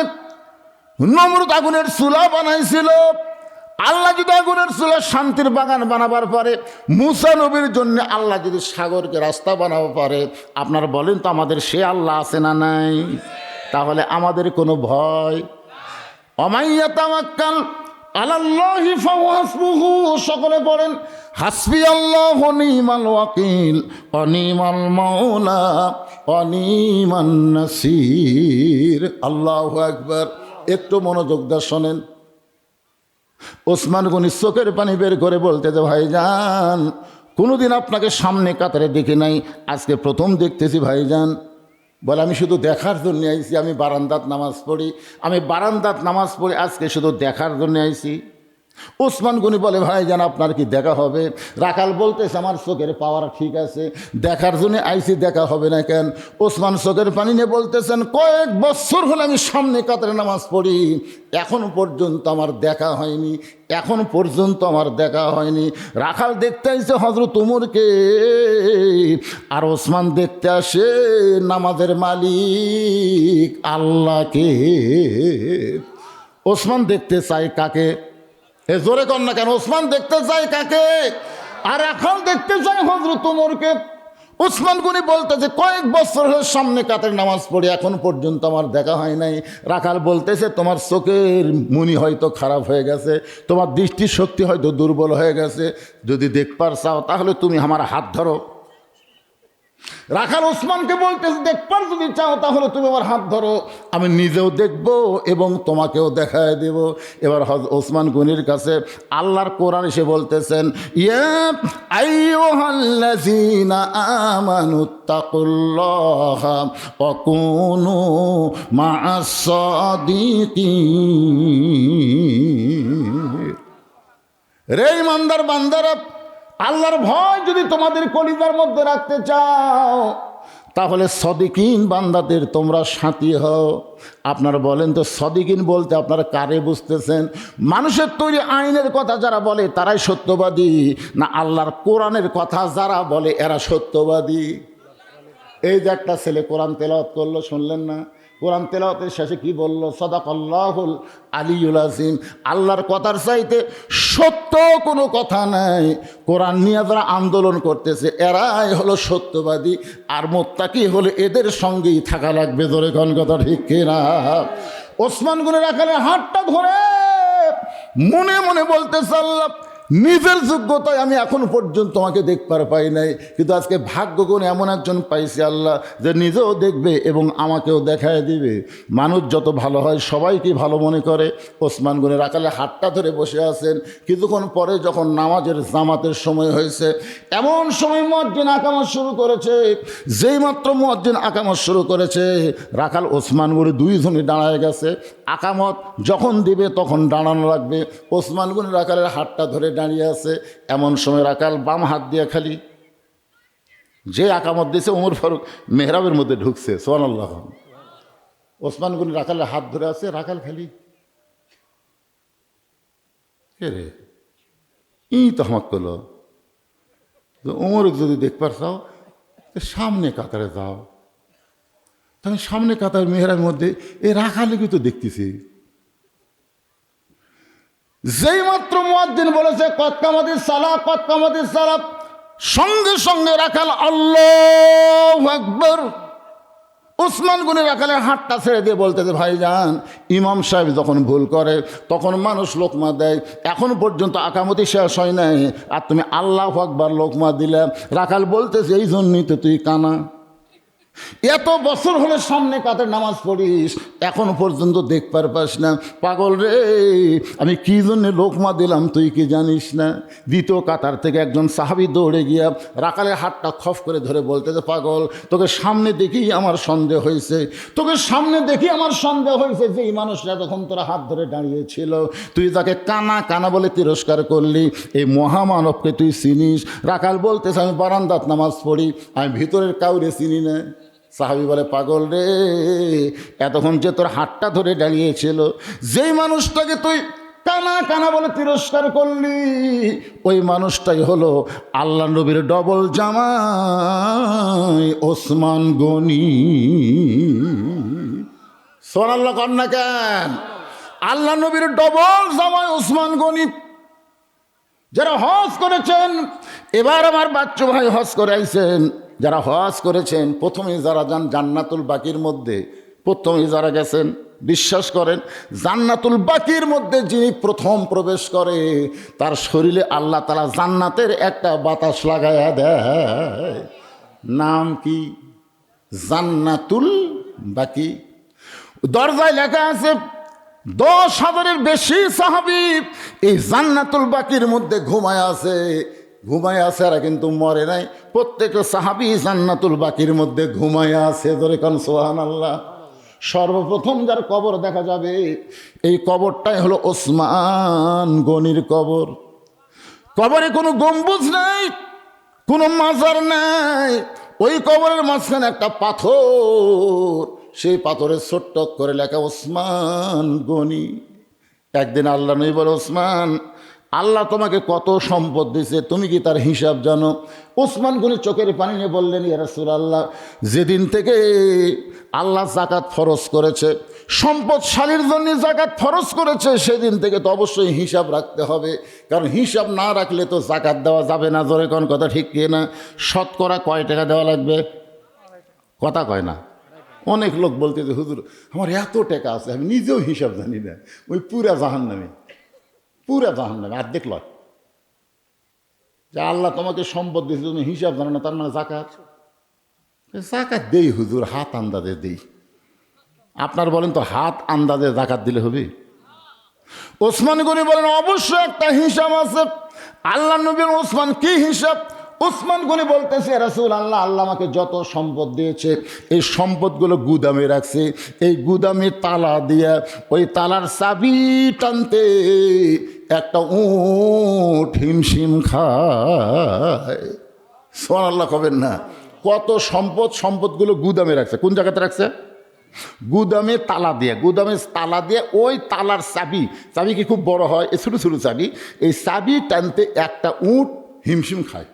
নমরুদ আগুনের চুলা বানাইছিল। আল্লাহ যদি আগুনের চুলা শান্তির বাগান বানাবার পারে, মুসা নবীর জন্য আল্লাহ যদি সাগরকে রাস্তা বানাবো পারে, আপনারা বলেন তো আমাদের সে আল্লাহ আছে না নাই? তাহলে আমাদের কোনো ভয়। ওমাইয়া তাওয়াক্কাল আলাল্লাহি ফাহুয়া হাসবুহু, সকলে পড়েন হাসবি আল্লাহু নিমাল ওয়াকিল ওয়া নিমাল মাওলা ওয়া নিমান নাসির। আল্লাহু আকবার। একটু মনোযোগ দিয়ে শোনেন, ওসমান গনি চোখের পানি বের করে বলতে যে ভাইজান, কোনোদিন আপনাকে সামনে কাতারে দেখি নাই, আজকে প্রথম দেখতেছি ভাইজান। বলে আমি শুধু দেখার জন্য আইছি, আমি বারান্দাত নামাজ পড়ি, আজকে শুধু দেখার জন্য আইছি। ওসমান গনি বলে ভাইজান আপনার কি দেখা হবে? রাখাল বলতেছে আমার চোখের পাওয়ার ঠিক আছে, দেখার জন্য আইসি, দেখা হবে না কেন? ওসমান চোখের পানি নিয়ে বলতেছেন কয়েক বছর হলে আমি সামনে কাতারে নামাজ পড়ি, এখন পর্যন্ত আমার দেখা হয়নি। রাখাল দেখতে আইসে হযরত ওমরকে, আর ওসমান দেখতে আসে নামাজের মালিক আল্লাহকে। ওসমান দেখতে চায় কাকে? জোরে কর না কেন? ওসমান দেখতে চাই কাকে? আর এখন দেখতে চাই হযরত ওমরকে। ওসমান গনি বলতেছে কয়েক বছর হলো সামনে কাতারে নামাজ পড়ি, এখন পর্যন্ত আমার দেখা হয় নাই। রাখাল বলতেছে তোমার চোখের মনি হয়তো খারাপ হয়ে গেছে, তোমার দৃষ্টিশক্তি হয়তো দুর্বল হয়ে গেছে, যদি দেখবার চাও তাহলে তুমি আমার হাত ধরো। রাখাল ওসমানকে বলতেছে দেখবার যদি চাও তাহলে তুমি আমার হাত ধরো, আমি নিজেও দেখব এবং তোমাকেও দেখায় দেব। এবার ওসমান গনির কাছে আল্লাহর কোরআন এসে বলতেছেন, ইয়া আইয়ুহাল্লাযীনা আমানুত্তাকুল্লাহা ওয়া কুনু মা'আস সাদিকিন। রে ইমানদার বান্দারা, আল্লাহর ভয় যদি তোমাদের কলিজার মধ্যে রাখতে চাও তাহলে সদিকিন বান্দাদের তোমরা সাথী হও। আপনারা বলেন তো সদিকিন বলতে আপনারা কারে বুঝতেছেন? মানুষের তৈরি আইনের কথা যারা বলে তারাই সত্যবাদী, না আল্লাহর কোরআনের কথা যারা বলে এরা সত্যবাদী? এই যে একটা ছেলে কোরআন তেলাওয়াত করলো, শুনলেন না? কোরআন তেলাওয়াতের শেষে কি বলল? সাদাকাল্লাহুল আলিয়ুল আযীম। আল্লাহর কথার চাইতে সত্য কোনো কথা নাই। কোরআন নিয়ে যারা আন্দোলন করতেছে এরাই হলো সত্যবাদী, আর মুত্তাকি হলে এদের সঙ্গেই থাকা লাগবে। জোরে কোন কথা ঠিক কিনা? ওসমান গনি রাখালের হাতটা ধরে মনে মনে বলতেছে আল্লাহ, নিজের যোগ্যতায় আমি এখন পর্যন্ত তোমাকে দেখবার পাই নাই, কিন্তু আজকে ভাগ্য গুণে এমন একজন পাইছি আল্লাহ যে নিজেও দেখবে এবং আমাকেও দেখায় দিবে। মানুষ যত ভালো হয় সবাইকে ভালো মনে করে। ওসমান গনি রাখালে হাতটা ধরে বসে আছেন। কিছুক্ষণ পরে যখন নামাজের জামাতের সময় হয়েছে, এমন সময় মুয়াজ্জিন আকামত শুরু করেছে। যেই মাত্র মুয়াজ্জিন আকামত শুরু করেছে, রাখাল ওসমান গনি দুইজনই দাঁড়ায় গেছে। আকামত যখন দিবে তখন দাঁড়ানো লাগবে। ওসমান গনি রাখালের হাতটা ধরে দাঁড়িয়ে আছে। এমন সময় রাখাল বাম হাত দিয়ে খালি যে আকামত দিয়েছে ওমর ফারুক মেহরাবের মধ্যে ঢুকছে। সুবহানাল্লাহ। ওসমান গনি রাখালের হাত ধরে আছে, রাখাল খালি কে রে তহমত করলো, ওমর যদি দেখবার চাও সামনে কাতারে যাও। তাহলে সামনে কাতার মেহরাবের মধ্যে এই রাখালকে তো দেখতেছি। যেই মাত্র মুয়াজ্জিন বলেছে কদ কামাতিস সালাত, সঙ্গে সঙ্গে রাখাল আল্লাহু আকবার। ওসমান গনি রাখালের হাতটা ছেড়ে দিয়ে বলতেছে ভাইজান, ইমাম সাহেব যখন ভুল করে তখন মানুষ লোকমা দেয়, এখন পর্যন্ত আকামতি শেষ হয় নাই, আর তুমি আল্লাহু আকবার লোকমা দিলে। রাখাল বলতেছে এই জন্যই তো তুই কানা, এত বছর হলে সামনে কাতার নামাজ পড়িস, এখন পর্যন্ত দেখবার পাস না। পাগল রে, আমি কি জন্যে লোকমা দিলাম তুই কি জানিস না? দ্বিতীয় কাতার থেকে একজন সাহাবী দৌড়ে গিয়া রাখালের হাতটা খফ করে ধরে বলতেছে পাগল, তোকে সামনে দেখেই আমার সন্দেহ হয়েছে, যে এই মানুষরা যখন তোরা হাত ধরে দাঁড়িয়েছিল তুই যাকে কানা কানা বলে তিরস্কার করলি, এই মহামানবকে তুই চিনিস? রাখাল বলতেছে আমি বারান্দাত নামাজ পড়ি, আমি ভিতরের কাউরে চিনি না। সাহাবী বলে পাগল রে, এতক্ষণ যে তোর হাতটা ধরে দাঁড়িয়েছিল, যেই মানুষটাকে তুই কানা কানা বলে তিরস্কার করলি, ওই মানুষটাই হলো আল্লাহ নবীর ডবল জামাই ওসমান গনি। সুবহানাল্লাহ কন্যা কেন? আল্লাহ নবীর ডবল জামাই ওসমান গনি। যারা হজ করেছেন, এবার আমার বাচ্চু ভাই হজ করে আইছেন, যারা হজ করেছেন প্রথমে যারা যান জান্নাতুল বাকির মধ্যে, প্রথমে যারা গেছেন, বিশ্বাস করেন জান্নাতুল বাকির মধ্যে যিনি প্রথম প্রবেশ করে তার শরীরে আল্লাহ তাআলা জান্নাতের একটা বাতাস লাগায়া দেয়। নাম কি? জান্নাতুল বাকি। দরজায় লেখা আছে 10,000-এর বেশি সাহাবী এই জান্নাতুল বাকির মধ্যে ঘুমায় আছে। এরা কিন্তু মরে নাই। প্রত্যেকটা সাহাবী জান্নাতুল বাকির মধ্যে ঘুমায় আছে। ধরে কান সুবহানাল্লাহ। সর্বপ্রথম যার কবর দেখা যাবে এই কবরটাই হলো ওসমান গনির কবর। কবরে কোনো গম্বুজ নাই, কোনো মাজার নাই। ওই কবরের মাঝখানে একটা পাথর, সেই পাথরের ছোট্ট করে লেখা ওসমান গনি। একদিন আল্লাহ নবী বলে, ওসমান, আল্লাহ তোমাকে কত সম্পদ দিয়েছে, তুমি কি তার হিসাব জানো? ওসমান গনি চোখের পানি নিয়ে বললেন, ইয়া রাসূলুল্লাহ, যেদিন থেকে আল্লাহ যাকাত ফরজ করেছে, সম্পদশালীর জন্য যাকাত ফরজ করেছে, সেদিন থেকে তো অবশ্যই হিসাব রাখতে হবে। কারণ হিসাব না রাখলে তো যাকাত দেওয়া যাবে না। জোরে কোন কথা ঠিক কি না? শতকরা কয় টাকা দেওয়া লাগবে? কথা কয় না। অনেক লোক বলতে যে, হুজুর আমার এত টাকা আছে, আমি নিজেও হিসাব জানি না। ওই পুরা জাহান্নামে অর্ধেক লয়। যে আল্লাহ তোমাকে সম্পদ দিয়েছে, তুমি হিসাব জানো না, তার মানে যাকাত দেই হুজুর, হাত আন্দাজে দেই। আপনার বলেন তো, হাত আন্দাজে যাকাত দিলে হবে? ওসমান গনি বলেন, অবশ্যই একটা হিসাব আছে। আল্লাহ নবীর ওসমান, কি হিসাব? ওসমান গনি বলতেছে, রাসূলুল্লাহ, আল্লাহ আমাকে যত সম্পদ দিয়েছে, এই সম্পদগুলো গুদামে রাখছে। এই গুদামে তালা দিয়া, ওই তালার চাবি টানতে একটা উট হিমশিম খায়। সুবহানাল্লাহ কবেন না? কত সম্পদগুলো গুদামে রাখছে। কোন জায়গাতে রাখছে? গুদামে তালা দিয়ে ওই তালার চাবি কি খুব বড় হয়? এই ছোটো ছোটো চাবি, এই চাবি টানতে একটা উট হিমশিম খায়।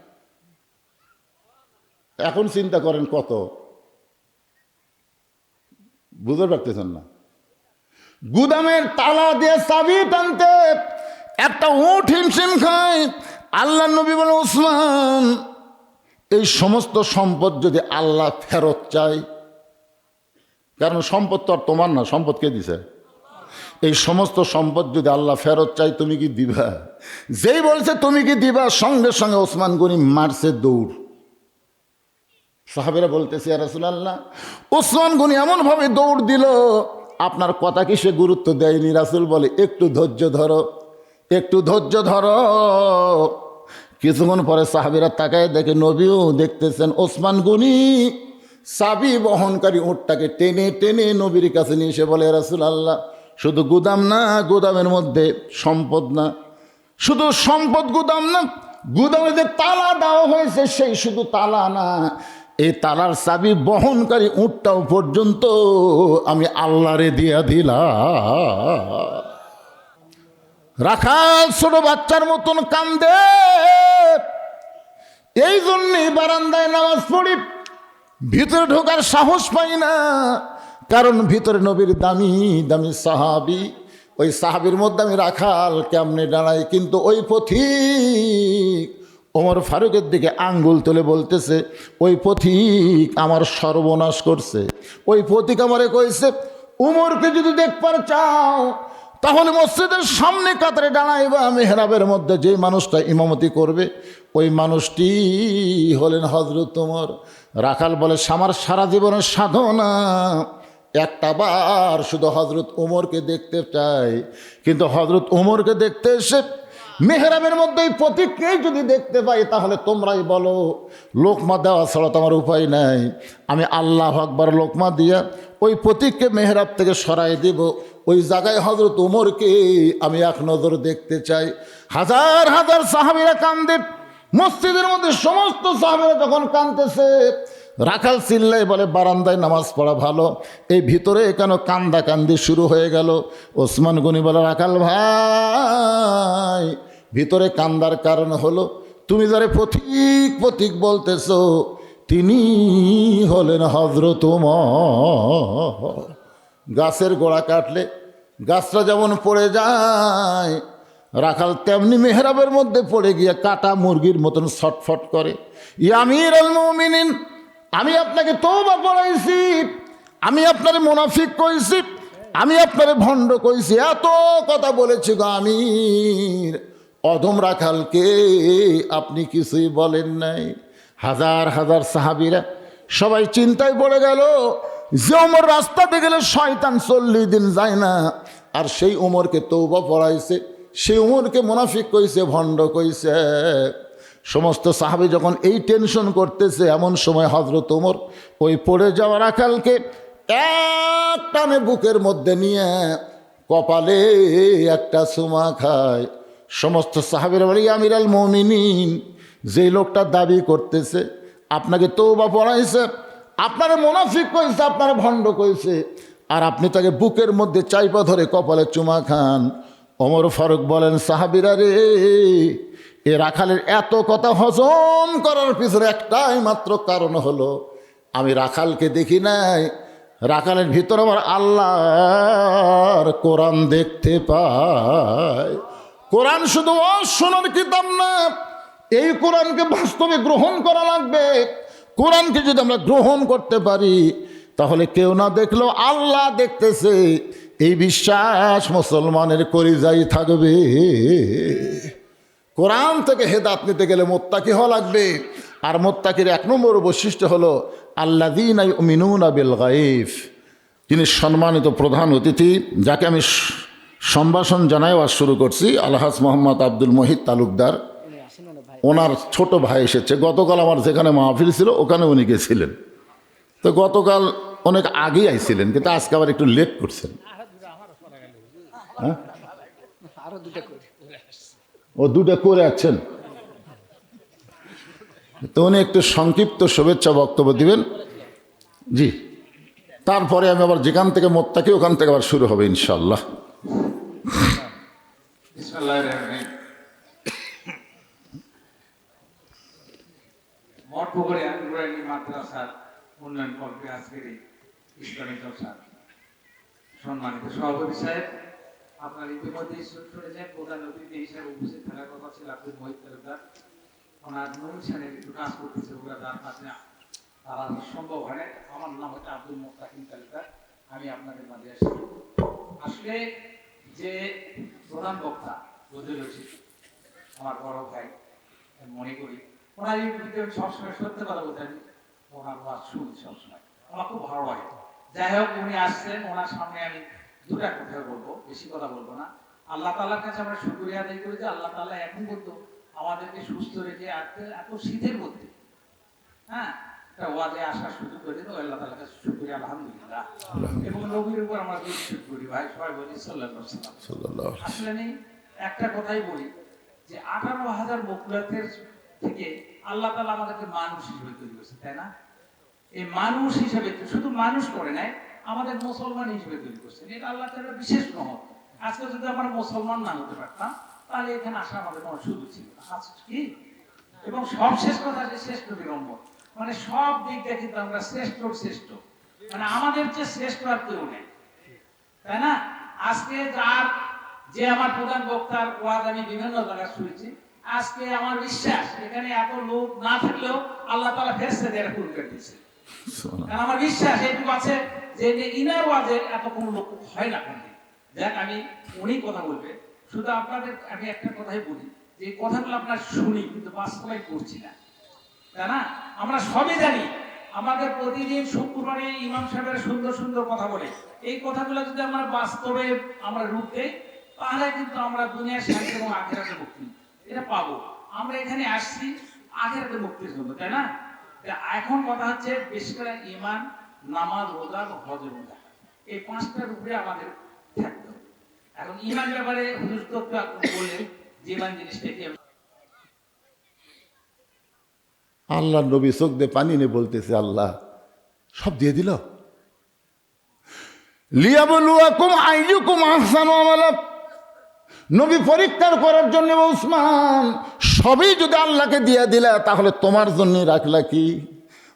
এখন চিন্তা করেন, কত বুঝতে পারতেছেন না? গুদামের তালা দিয়ে চাবি টানতে একটা উট হিমশিম খায়। আল্লাহ নবী বলে, ওসমান, এই সমস্ত সম্পদ যদি আল্লাহ ফেরত চায়, কারণ সম্পদ তো আর তোমার না, সম্পদ কে দিছে? এই সমস্ত সম্পদ যদি আল্লাহ ফেরত চাই, তুমি কি দিবা? যেই বলছে তুমি কি দিবা, সঙ্গে সঙ্গে ওসমান গনি মারছে দৌড়। সাহাবেরা বলতেছে, ইয়া রাসূলুল্লাহ, ওসমান গনি এমনভাবে দৌড় দিল, আপনার কথা কি সে গুরুত্ব দেয়নি? রাসূল বলে, একটু ধৈর্য ধরো। কিছুক্ষণ পরে সাহাবীরা তাকায় দেখে, নবীও দেখতেছেন ওসমান গনি চাবি বহনকারী উটটাকে টেনে টেনে নবীর কাছে নিয়ে এসে বলে, রাসূলুল্লাহ, শুধু গুদাম না, গুদামের মধ্যে সম্পদ না, শুধু সম্পদ গুদাম না, গুদামে যে তালা দেওয়া হয়েছে সেই শুধু তালা না, এই তালার চাবি বহনকারী উটটাও পর্যন্ত আমি আল্লাহরে দিয়া দিলাম। রাখাল ছোট বাচ্চার মতন কান্দে। এই জন্যই বারান্দায় নামাজ পড়ি, ভিতরে ঢোকার সাহস পাই না। কারণ ভিতরে নবীর দামি দামি সাহাবী, ওই সাহাবীর মধ্যে আমি রাখাল কেমনে দাঁড়াই। কিন্তু ওই পথিক ওমর ফারুকের দিকে আঙ্গুল তুলে বলতেছে, ওই পথিক আমার সর্বনাশ করছে। ওই পথিক আমারে কইছে, উমরকে যদি দেখবার চাও তাহলে মসজিদের সামনে কাতারে দাঁড়াইবা, মেহরাবের মধ্যে যে মানুষটা ইমামতি করবে ওই মানুষটি হলেন হযরত ওমর। রাখাল বলে, আমার সারা জীবনের সাধনা একটা বার শুধু হযরত ওমরকে দেখতে চাই। কিন্তু হযরত ওমরকে দেখতে এসে মেহরাবের মধ্যে ওই পথিককে যদি দেখতে পাই, তাহলে তোমরাই বলো, লোকমা দেওয়া ছাড়া তো আমার উপায় নাই। আমি আল্লাহু আকবার লোকমা দিয়া ওই পথিককে মেহরাব থেকে সরাই দিব। ওই জায়গায় হযরত ওমরকে আমি এক নজর দেখতে চাই। হাজার হাজার সাহাবীরা কান্দে মসজিদের মধ্যে। সমস্ত সাহাবীরা যখন কাঁদতেছে, রাখাল চিল্লাই বলে, বারান্দায় নামাজ পড়া ভালো, এই ভিতরে কেন কান্দা কান্দি শুরু হয়ে গেল? ওসমান গনি বলে, রাখাল ভাই, ভিতরে কান্দার কারণ হলো তুমি যারে পথিক বলতেছ, তিনি হলেন হযরত ওমর। গাছের গোড়া কাটলে গাছটা যেমন পড়ে যায়, রাখাল তেমনি মেহরাবের মধ্যে পড়ে গিয়ে কাটা মুরগির মতন ছটফট করে। ইয়া আমিরুল মুমিনিন, আমি আপনাকে তওবা করাইছি, আমি আপনারে মুনাফিক কইছি, আমি আপনারে ভণ্ড কইছি, এত কথা বলেছি গো আমির, অধম রাখালকে আপনি কিছুই বলেন নাই। হাজার হাজার সাহাবীরা সবাই চিন্তায় পড়ে গেল যে ওমর রাস্তাতে গেলে শয়তান 40 দিন যায় না, আর সেই উমরকে তৌবা পড়াইছে, সেই উমরকে মুনাফিক কইছে, ভণ্ড কইছে। সমস্ত সাহাবী যখন এই টেনশন করতেছে, এমন সময় হযরত ওমর ওই পড়ে যাওয়া রাখালকে এক টানে বুকের মধ্যে নিয়ে কপালে একটা চুমা খায়। সমস্ত সাহাবীরা বলে, আমিরাল মুমিনিন, যেই লোকটা দাবি করতেছে আপনাকে তওবা পড়াইছে, আপনারা মুনাফিক কইছে, আপনারা ভণ্ড কইছে, আর আপনি তাকে বুকের মধ্যে চাইপা ধরে কপালে চুমা খান। ওমর ফারুক বলেন, সাহাবীরা রে, এ রাখালের এত কথা হজম করার পিছনে একটাই মাত্র কারণ হলো, আমি রাখালকে দেখি নাই, রাখালের ভিতর আমার আল্লাহর কোরআন দেখতে পাই। কোরআন শুধু শোনার কিতাব না, এই কোরআনকে বাস্তবে গ্রহণ করা লাগবে। কোরআনকে যদি আমরা গ্রহণ করতে পারি, তাহলে কেউ না দেখলেও আল্লাহ দেখতেছে, এই বিশ্বাস মুসলমানের কলিজায় থাকবে। কোরআন থেকে হেদাত নিতে গেলে মোত্তাকি হওয়া লাগবে। আর মোত্তাকির এক নম্বর বৈশিষ্ট্য হলো আল্লাযীনা ইউমিনুনা বিল গায়ব। তিনি সম্মানিত প্রধান অতিথি, যাকে আমি সম্ভাষণ জানাই আজ শুরু করছি, আলহাজ মোহাম্মদ আব্দুল মহিদ তালুকদার। ওনার ছোট ভাই এসেছে। গতকাল আমার যেখানে মাহফিল ছিল ওখানে উনি গেছিলেন। তো গতকাল অনেক আগেই আইছিলেন, কিন্তু আজকে আবার একটু লেট করছেন। হ্যাঁ, ও দুটা করে আছেন। তো উনি একটু সংক্ষিপ্ত শুভেচ্ছা বক্তব্য দিবেন। জি, তারপরে আমি আবার যেখান থেকে মোত্তাকি ওখান থেকে আবার শুরু হবে ইনশাআল্লাহ। সম্মানিত সভাপতি সাহেব, আপনার ইতিমধ্যে শুনেছেন প্রধান অতিথি হিসেবে উপস্থিত থাকার কথা ছিল আব্দুল মহিদ তালুকদার। ওনার অনুষ্ঠানে একটু কাজ করতেছে, ওরা যার কাছে তারা সম্ভব হয়। আমার নাম হচ্ছে আব্দুল মোত্তাকিম তালুকদার, আমি আপনাদের মাঝে আসি। আসলে যে প্রধান বক্তা বদরুল রশিদ, আমার বড় ভাই, মনে করি ওনার এই সবসময় সত্য কথা বলতে, আমি ওনার ওয়াজ শুনি সবসময়, আমার খুব ভালো লাগে। যাই হোক, উনি আসছেন, ওনার সামনে আমি দুটা কথা বলবো, বেশি কথা বলবো না। আল্লাহ তাআলার কাছে আমরা শুকরিয়া আদায় করি যে আল্লাহ তাআলা এখন পর্যন্ত আমাদেরকে সুস্থ রেখে এত শীতের মধ্যে একটা ওয়াজে আসার সুযোগ করে দিল। আল্লাহ তাআলার কাছে শুকরিয়া, আলহামদুলিল্লাহ। এবং নবীর উপর আমরা বিশ্বাস করি, ভাই সবাই বলি সাল্লাল্লাহু আলাইহি ওয়াসাল্লাম। আসলে আমি একটা কথাই বলি যে 18,000 মখলুকাতের থেকে আল্লাহ তাআলা আমাদেরকে মানুষ হিসেবে তৈরি করেছে, তাই না? এই মানুষ হিসেবে শুধু মানুষ করে নাই, আমাদের মুসলমান হিসেবে তৈরি করছেন। এটা আল্লাহ তাআলার বিশেষ রহমত। আজকে যদি আমরা মুসলমান না হতে পারতাম, তাহলে এখানে আসা আমাদের কোনো সুযোগ ছিল না। আজকে কি, এবং সবশেষ কথা যে শ্রেষ্ঠ বিরম্বর, মানে সব দিক দিয়ে কিন্তু আমরা শ্রেষ্ঠ, মানে আমাদের যে শ্রেষ্ঠ আর কেউ নেই, তাই না? আজকে যে আমার প্রধান বক্তার ওয়াজ আমি বিভিন্ন জায়গায় শুনেছি, আজকে আমার বিশ্বাস এখানে এত লোক না থাকলেও আল্লাহ তাআলা ফেরেশতা দিয়ে পূরণ করে দিয়েছে। কারণ আমার বিশ্বাস এইটুকু আছে যে ইনার ওয়াজে এত কোনো লোক হয় না। দেখ, আমি উনি কথা বলবে, শুধু আপনাদের আমি একটা কথাই বলি, যে কথাগুলো আপনার শুনি কিন্তু বাস্তবায়ন করছি না, তাই না? আমরা সবই জানি, আমাদের প্রতিদিন শুক্রবারে ইমাম সাহেবের সুন্দর সুন্দর কথা বলে, এই কথাগুলো যদি আমরা বাস্তবে আমরা রূপ দেই, তাহলে কিন্তু আমরা দুনিয়ার শান্তি এবং আখিরাতের মুক্তি এটা পাবো। আমরা এখানে আসছি আখিরাতের মুক্তির জন্য, তাই না? এখন কথা হচ্ছে বেশি করে ঈমান, নামাজ, রোজা, হজ এবং যাকাত, এই পাঁচটার উপরে আমাদের থাকতে হবে। এখন ঈমান ব্যাপারে হুজুর তো বললেন যে ঈমান জিনিসটা কি। আল্লাহ নবী চোখ দিয়ে পানি নিয়ে বলতেছে, আল্লাহ সব দিয়ে দিল। লিয়াবলুয়াকুম আইয়ুকুম আহসানু আমালা, নবী পরীক্ষা করার জন্য। ওসমান, সবই যদি আল্লাহকে দিয়ে দিলা, তাহলে তোমার জন্য রাখলা কি?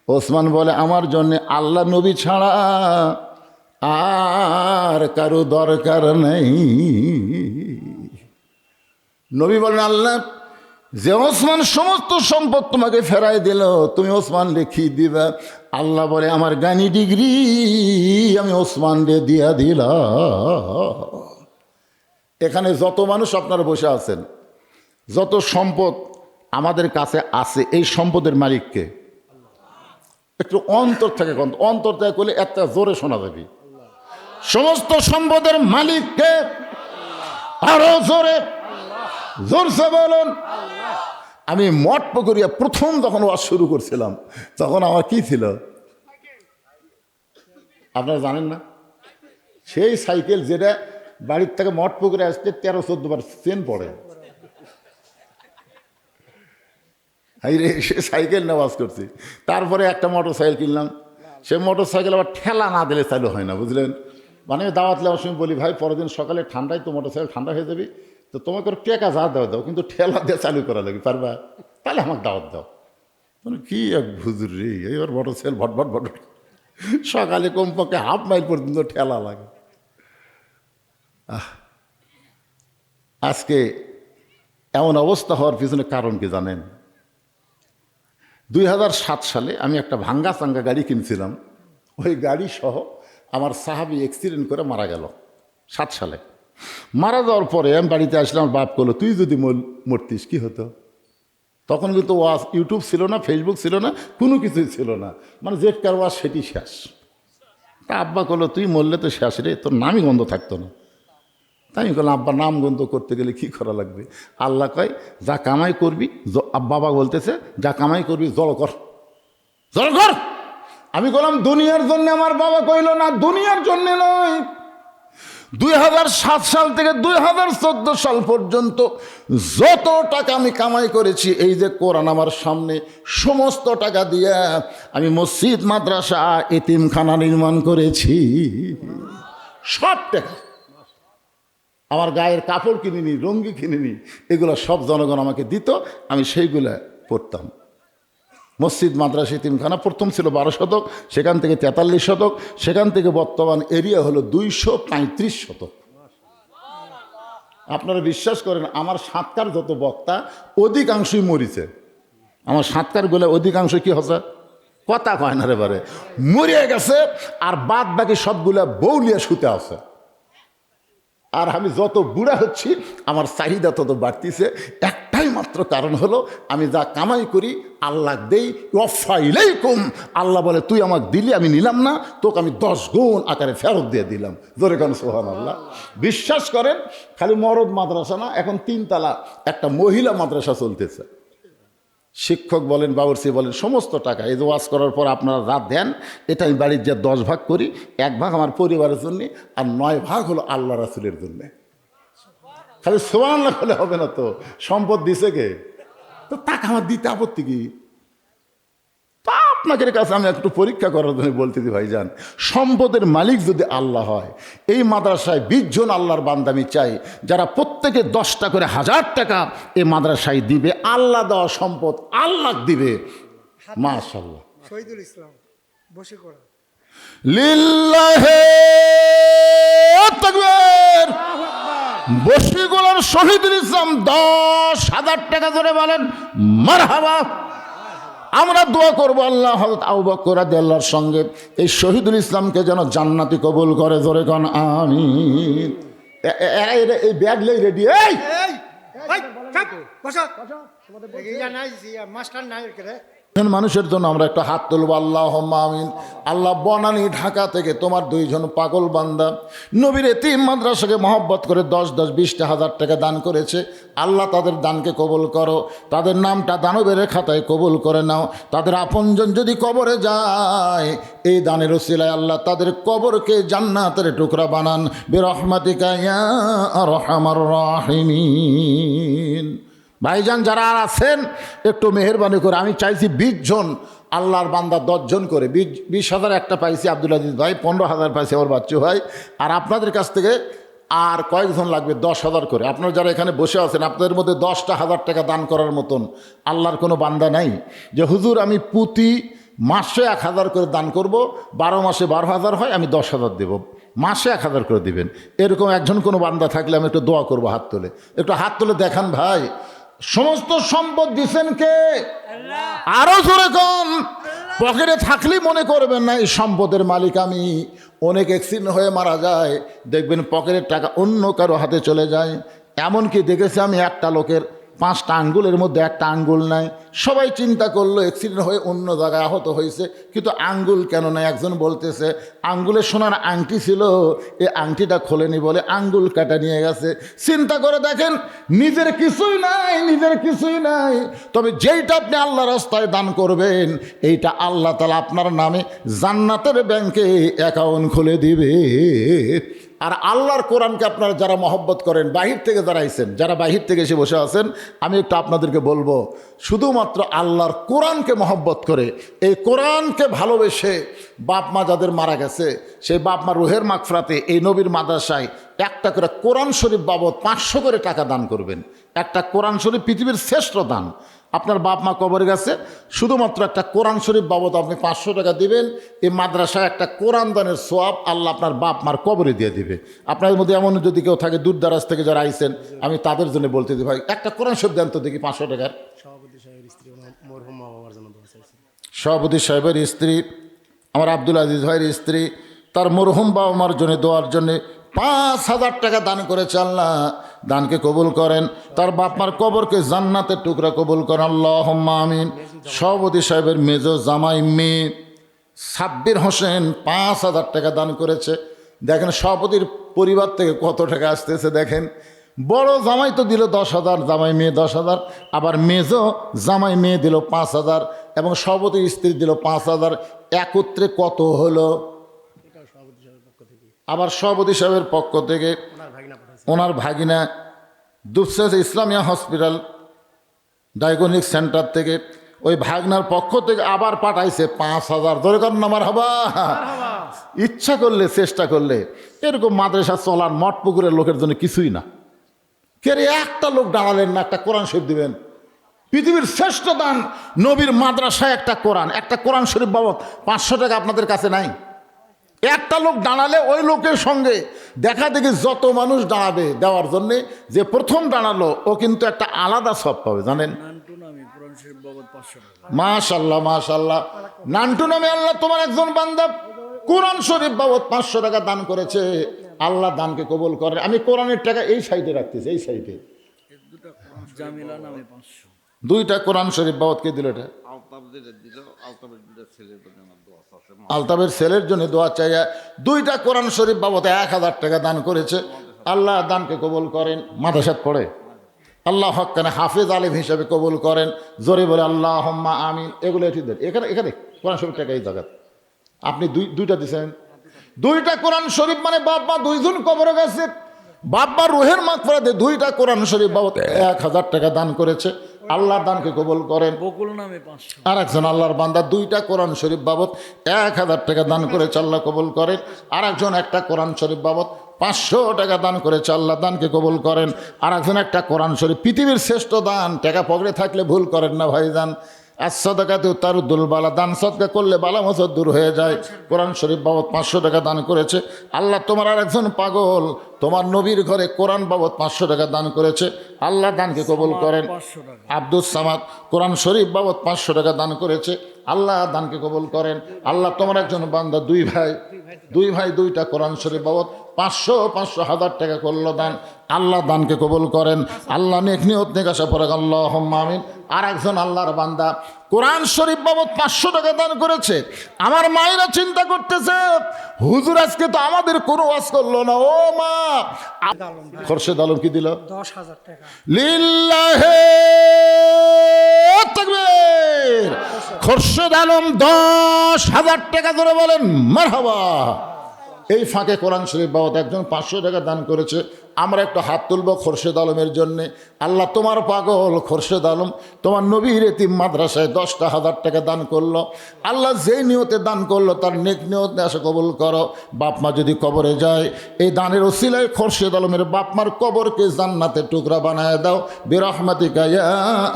ওসমান বলে, আমার জন্য আল্লাহ নবী ছাড়া আর কারো দরকার নেই। নবী বলেন, আল্লাহ যে ওসমান সমস্ত সম্পদ তোমাকে ফেরাই দিল, তুমি ওসমান রেখে দিবা। আল্লাহ বলে, আমার জ্ঞানী ডিগ্রি আমি ওসমান রে দিয়া দিলাম। এখানে যত মানুষ আপনারা বসে আছেন, যত সম্পদ আমাদের কাছে আছে, এই সম্পদের মালিককে একটু অন্তর থেকে করলে একটা জোরে শোনা যাবে। সমস্ত সম্পদের মালিককে? আরো জোরে, জোরসে বলুন। আমি মঠ পুকুরিয়া প্রথম যখন ওয়াজ শুরু করছিলাম তখন আমার কি ছিল আপনারা জানেন না? সেই সাইকেল যেটা বাড়ির থেকে মঠ পুকুরে আসতে 13-14 বার চেন পড়ে। রে সে সাইকেল নিয়ে ওয়াজ করছি। তারপরে একটা মোটর সাইকেল কিনলাম। সে মোটর সাইকেল আবার ঠেলা না দিলে চালু হয় না, বুঝলেন? মানে দাওয়াত নেওয়ার সময় বলি, ভাই পরের দিন সকালে ঠান্ডায় তো মোটর সাইকেল ঠান্ডা হয়ে যাবে, তো তোমাকে টেকা যা দাও কিন্তু ঠেলা দিয়ে চালু করা লাগে, পারবা? তাহলে আমাকে দাওয়াত দাও। মানে কি এক হুজুর রে, এবার মোটর সাইকেল ভটভট ভটভট সকালে কমপক্ষে হাফ মাইল পর্যন্ত ঠেলা লাগে। আজকে এমন অবস্থা হওয়ার পিছনে কারণ কি জানেন? 2007 সালে আমি একটা ভাঙ্গা চাঙ্গা গাড়ি কিনছিলাম। ওই গাড়ি সহ আমার সাহাবি অ্যাক্সিডেন্ট করে মারা গেল 7 সালে। মারা যাওয়ার পরে আমি বাড়িতে আসলাম, বাপ করলো তুই যদি মরতিস কি হতো? তখন কিন্তু ওয়াজ ইউটিউব ছিল না, ফেসবুক ছিল না, কোনো কিছুই ছিল না, মানে যেটকার ওয়াজ সেটি শেষ। তা আব্বা করলো তুই মরলে তো শেষ রে, তোর নামই গন্ধ থাকতো না। তাই আমি বললাম আব্বা নাম গন্ধ করতে গেলে কি করা লাগবে? আল্লাহ কয় যা কামাই করবি, বাবা বলতেছে যা কামাই করবি জড়ো কর, জড়ো কর। আমি বললাম দুনিয়ার জন্য? আমার বাবা কইল না, দুনিয়ার জন্য নয়। 2007 সাল থেকে 2014 সাল পর্যন্ত যত টাকা আমি কামাই করেছি, এই যে কোরআন আমার সামনে, সমস্ত টাকা দিয়ে আমি মসজিদ, মাদ্রাসা, এতিমখানা নির্মাণ করেছি। সব টাকা, আমার গায়ের কাপড় কিনিনি, রঙ্গি কিনিনি, এগুলো সব জনগণ আমাকে দিত, আমি সেইগুলো পড়তাম। মসজিদ, মাদ্রাসা, এতিমখানা প্রথম ছিল 12 শতক, সেখান থেকে 43 শতক, সেখান থেকে বর্তমান এরিয়া হলো 235 শতক। আপনারা বিশ্বাস করেন আমার সাতকার যত বক্তা অধিকাংশই মরিছে। আমার সাতকারগুলো অধিকাংশ কি হচ্ছে, কথা কয় না রে বারে, মরিয়ে গেছে, আর বাদ বাকি সবগুলা বউলিয়া শুতে আছে। আর আমি যত বুড়া হচ্ছি আমার চাহিদা তত বাড়তিছে। একটাই মাত্র কারণ হলো আমি যা কামাই করি আল্লাহ দেই, ওয়াফাইলাইকুম, আল্লাহ বলে তুই আমাকে দিলি, আমি নিলাম না, তোকে আমি 10 গুণ আকারে ফেরত দিয়ে দিলাম। জোরে কান সুবহানাল্লাহ। বিশ্বাস করেন খালি মরদ মাদ্রাসা না, এখন 3 তলা একটা মহিলা মাদ্রাসা চলতেছে। শিক্ষক বলেন, বাবুর্চি বলেন, সমস্ত টাকা এই যে ওয়াজ করার পর আপনারা রাত দেন, এটা আমি বাড়ির যে 10 ভাগ করি, 1 ভাগ আমার পরিবারের জন্যে, আর 9 ভাগ হলো আল্লাহ রাসূলের জন্যে। খালি সুবহানাল্লাহ বলে হবে না তো, সম্পদ দিছে কে? তো টাকা আমার দিতে আপত্তি কি? তা আপনাদের কাছে আমি একটু পরীক্ষা করার জন্য বলতেছি ভাইজান, সম্পদের মালিক যদি আল্লাহ হয়, এই মাদ্রাসায় 20 জন আল্লাহর বান্দা আমি চাই যারা প্রত্যেকে 10টা করে 1000 টাকা এই মাদ্রাসায় দিবে, আল্লাহ দেওয়া সম্পদ আল্লাহ দিবে। মাশাআল্লাহ। শহীদুল ইসলাম বসে করা লিল্লাহে তাকবীর। বশিগোলার শহীদুল ইসলাম 10,000 টাকা ধরে বলেন মারহাবা। আমরা দোয়া করবো আল্লাহ হযরত আবু বকর রাদিয়াল্লাহুর সঙ্গে এই শহীদুল ইসলামকে যেন জান্নাতি কবুল করে। জোরে কোন আমিন। এই ব্যাগ লই রেডি। এই মাস্টার নাই মানুষের জন্য আমরা একটা হাত তুলবো, আল্লাহুম্মা আমিন। আল্লাহ বনানী ঢাকা থেকে তোমার 2 জন পাগল বান্দা নবীর এতিম মাদ্রাসাকে মহব্বত করে 10-10, 20টা 1000 টাকা দান করেছে। আল্লাহ তাদের দানকে কবুল করো, তাদের নামটা দানবের খাতায় কবুল করে নাও। তাদের আপনজন যদি কবরে যায়, এই দানের ওসিলায় আল্লাহ তাদের কবরকে জান্নাতের টুকরা বানান বিরহমাতিকা ইয়া আরহামার রাহিমিন। ভাইজান যারা আছেন একটু মেহেরবানি করে, আমি চাইছি 20 জন আল্লাহর বান্দা 10 জন করে, 20,000 একটা পাইছি আব্দুল আজিজ ভাই, 15,000 পাইছি আমার বাচ্চু ভাই, আর আপনাদের কাছ থেকে আর কয়েকজন লাগবে 10,000 করে। আপনারা যারা এখানে বসে আছেন আপনাদের মধ্যে 10টা 1000 টাকা দান করার মতন আল্লাহর কোনো বান্দা নাই যে হুজুর আমি প্রতি মাসে 1000 করে দান করব, 12 মাসে 12,000 হয়, আমি 10,000 দেব, মাসে 1000 করে দিবেন, এরকম একজন কোনো বান্দা থাকলে আমি একটু দোয়া করব। হাত তুলে, একটু হাত তুলে দেখান ভাই। সমস্ত সম্পদ দিচ্ছেন কে? আরো জোরে কোন। পকেটে থাকলেই মনে করবেন না এই সম্পদের মালিক আমি। অনেক অ্যাক্সিডেন্ট হয়ে মারা যায়, দেখবেন পকেটের টাকা অন্য কারো হাতে চলে যায়। এমনকি দেখেছি আমি একটা লোকের 5টা আঙ্গুলের মধ্যে একটা আঙ্গুল নাই। সবাই চিন্তা করলো অ্যাক্সিডেন্ট হয়ে অন্য জায়গায় আহত হয়েছে, কিন্তু আঙ্গুল কেন নাই? একজন বলতেছে আঙ্গুলে সোনার আংটি ছিল, এই আংটিটা খোলেনি বলে আঙ্গুল কাটা নিয়ে গেছে। চিন্তা করে দেখেন, নিজের কিছুই নাই, নিজের কিছুই নাই, তবে যেইটা আপনি আল্লাহ রাস্তায় দান করবেন এইটা আল্লাহ তাআলা আপনার নামে জান্নাতের ব্যাংকে অ্যাকাউন্ট খুলে দিবে। আর আল্লাহর কোরআনকে আপনারা যারা মহব্বত করেন, বাহির থেকে যারা আইছেন, যারা বাহির থেকে এসে বসে আছেন, আমি একটু আপনাদেরকে বলবো, শুধুমাত্র আল্লাহর কোরআনকে মহব্বত করে, এই কোরআনকে ভালোবেসে বাপ মা যাদের মারা গেছে, সেই বাপ মা রুহের মাগফিরাতে এই নবীর মাদ্রাসায় একটা করে কোরআন শরীফ বাবদ 500 করে টাকা দান করবেন। একটা কোরআন শরীফ পৃথিবীর শ্রেষ্ঠ দান। আপনার বাপ মা কবরে গেছে, শুধুমাত্র একটা কোরআন শরীফ বাবদ আপনি 500 টাকা দিবেন, এই মাদ্রাসায় একটা কোরআন দানের সোয়াব আল্লাহ আপনার বাপ মার কবরে দিয়ে দিবে। আপনাদের মধ্যে এমন যদি কেউ থাকে দূর দারাজ থেকে যারা আইছেন, আমি তাদের জন্য বলতে দিই, ভাই একটা কোরআন শরীফ দেন তো দেখি 500 টাকার। সভাপতি সাহেবের স্ত্রী, আমার আব্দুল আজিজ ভাইয়ের স্ত্রী, তার মরহুম বাবা মার জন্য দোয়ার জন্যে 5,000 টাকা দান করেছে। আল্লাহ দানকে কবুল করেন, তার বাপ মার কবরকে জান্নাতের টুকরা কবুল করেন, আল্লাহুম্মা আমিন। সভাপতি সাহেবের মেজো জামাই মেয়ে সাব্বির হোসেন 5,000 টাকা দান করেছে। দেখেন সভাপতির পরিবার থেকে কত টাকা আসতেছে দেখেন। বড় জামাই তো দিল 10,000, জামাই মেয়ে 10,000, আবার মেজো জামাই মেয়ে দিল 5,000 এবং সভাপতির স্ত্রী দিল 5,000, একত্রে কত হলো? আবার সভাপতি সাহেবের পক্ষ থেকে ওনার ভাগিনা দুপসেস ইসলামিয়া হসপিটাল ডায়াগনস্টিক সেন্টার থেকে ওই ভাগনার পক্ষ থেকে আবার পাঠাইছে 5,000। ধরে কর নামার হবা। ইচ্ছা করলে, চেষ্টা করলে এরকম মাদ্রাসা চলার মঠ পুকুরের লোকের জন্য কিছুই না। কে রে, একটা লোক দাঁড়ালেন না একটা কোরআন শরীফ দিবেন? পৃথিবীর শ্রেষ্ঠ দান নবীর মাদ্রাসায় একটা কোরআন শরীফ বাবদ 500 টাকা আপনাদের কাছে নাই? একটা লোক দাঁড়ালে ওই লোকের সঙ্গে দেখা দেখি যত মানুষ দাঁড়াবে দেওয়ার জন্যে, যে প্রথম দাঁড়ালো ও কিন্তু একটা আলাদা সব পাবে, জানেন? মাশাল্লাহ মাশাল্লাহ। নান্টু নামে আল্লাহ তোমার একজন বান্দা কোরআন শরীফ বাবদ 500 টাকা দান করেছে। আল্লাহ দানকে কবুল করে। আমি কোরআনের টাকা এই সাইডে রাখতেছি, এই সাইডে। দুইটা কোরআন শরীফ বাবদ কে দিল? এটা আলতাবের ছেলের জন্য দোয়া চাইয়া 2টা কোরআন শরীফ বাবদ 1,000 টাকা দান করেছে। আল্লাহ দানকে কবুল করেন। মাদ্রাসাত পড়ে, আল্লাহ হক্কানে হাফেজ আলিম হিসাবে কবুল করেন। জোরে বলে আল্লাহুম্মা আমিন। এগুলো এখানে এখানে কোরআন শরীফ টাকা এই জায়গায় আপনি দুইটা দিচ্ছেন। 2টা কোরআন শরীফ মানে বাপ-মা 2জন কবরে গেছে, বাপ-মা রুহের মাগফিরাতে 2টা কোরআন শরীফ বাবদ 1,000 টাকা দান করেছে। আল্লাহ দানকে কবুল করেন। আর একজন আল্লাহর বান্দা 2টা কোরআন শরীফ বাবদ 1,000 টাকা দান করেছে, আল্লাহ কবুল করেন। আর একজন একটা কোরআন শরীফ বাবদ 500 টাকা দান করেছে, আল্লাহ দানকে কবুল করেন। আর একজন একটা কোরআন শরীফ, পৃথিবীর শ্রেষ্ঠ দান। টাকা পকেটে থাকলে ভুল করেন না ভাইজান। as-সাদাকাতু তারুদ্দুল বালা, দান সদকা করলে বালা মুসিবত দূর হয়ে যায়। কোরআন শরীফ বাবদ 500 টাকা দান করেছে। আল্লাহ তোমার আর একজন পাগল তোমার নবীর ঘরে কোরআন বাবদ 500 টাকা দান করেছে, আল্লাহ দানকে কবুল করেন। আব্দুস সামাদ কোরআন শরীফ বাবদ 500 টাকা দান করেছে, আল্লাহ দানকে কবুল করেন। আল্লাহ তোমার একজন বান্দা দুই ভাই 2টা কোরআন শরীফ বাবদ 500 টাকা করলো দান, আল্লাহ দানকে কবুল করেন। আল্লাহ নেক নিয়ত নেক আশা পড়ে আল্লাহুম্মা আমিন। আর একজন আল্লাহর বান্দা কোরআন শরীফ বাবদ 500 টাকা দান করেছে। আমার মায়েরা চিন্তা করতেছে, হুজুর আজকে তো আমাদের কোনো ওয়াজ করলো না। ও মা, খোরশেদ আলম কি দিল? 10,000 টাকা। লিল্লাহে তাকবীর। খোরশেদ আলম 10,000 টাকা ধরে বলেন মারহাবা। এই ফাঁকে কোরআন শরীফ বাবদ একজন 500 টাকা দান করেছে। আমরা একটু হাত তুলব খোরশেদ আলমের জন্যে। আল্লাহ তোমার পাগল খোরশেদ আলম তোমার নবীর এতিম মাদ্রাসায় 10,000 টাকা দান করলো। আল্লাহ যেই নিয়তে দান করলো তার নেক নিয়ত আসে কবুল করো। বাপ মা যদি কবরে যায়, এই দানের ওসিলায় খোরশেদ আলমের বাপ মার কবরকে জান্নাতের টুকরা বানায় দাও বিরহমাতিকা ইয়া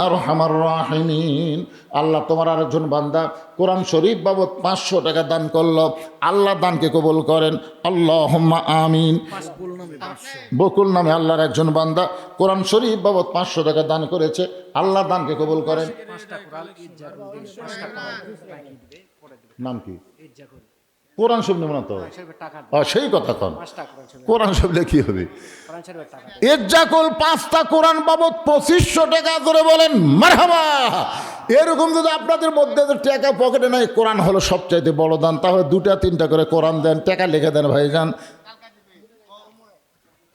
আরহামার রাহিমিন। আল্লাহ তোমার আরেকজন বান্দা কোরআন শরীফ বাবদ 500 টাকা দান করলো, আল্লাহ দানকে কবুল করেন, আল্লাহুম্মা আমিন। বকুল নামে আল্লাহর একজন বান্দা কোরআন শরীফ বাবদ 500 টাকা দান করেছে, আল্লাহ দানকে কবুল করেন। নাম কি? কোরআন শরীফ নেব না তো সেই কথা কন কোরআন শরীফ কি হবে এজ্জাকুল 5টা কোরআন বাবদ 2500 টাকা ধরে বলেন মারহাবা। এরকম যদি আপনাদের মধ্যে টাকা পকেটে নাই, কোরআন হলো সবচাইতে বড় দান, তাহলে 2-3টা করে কোরআন দেন, টাকা লিখে দেন ভাইজান।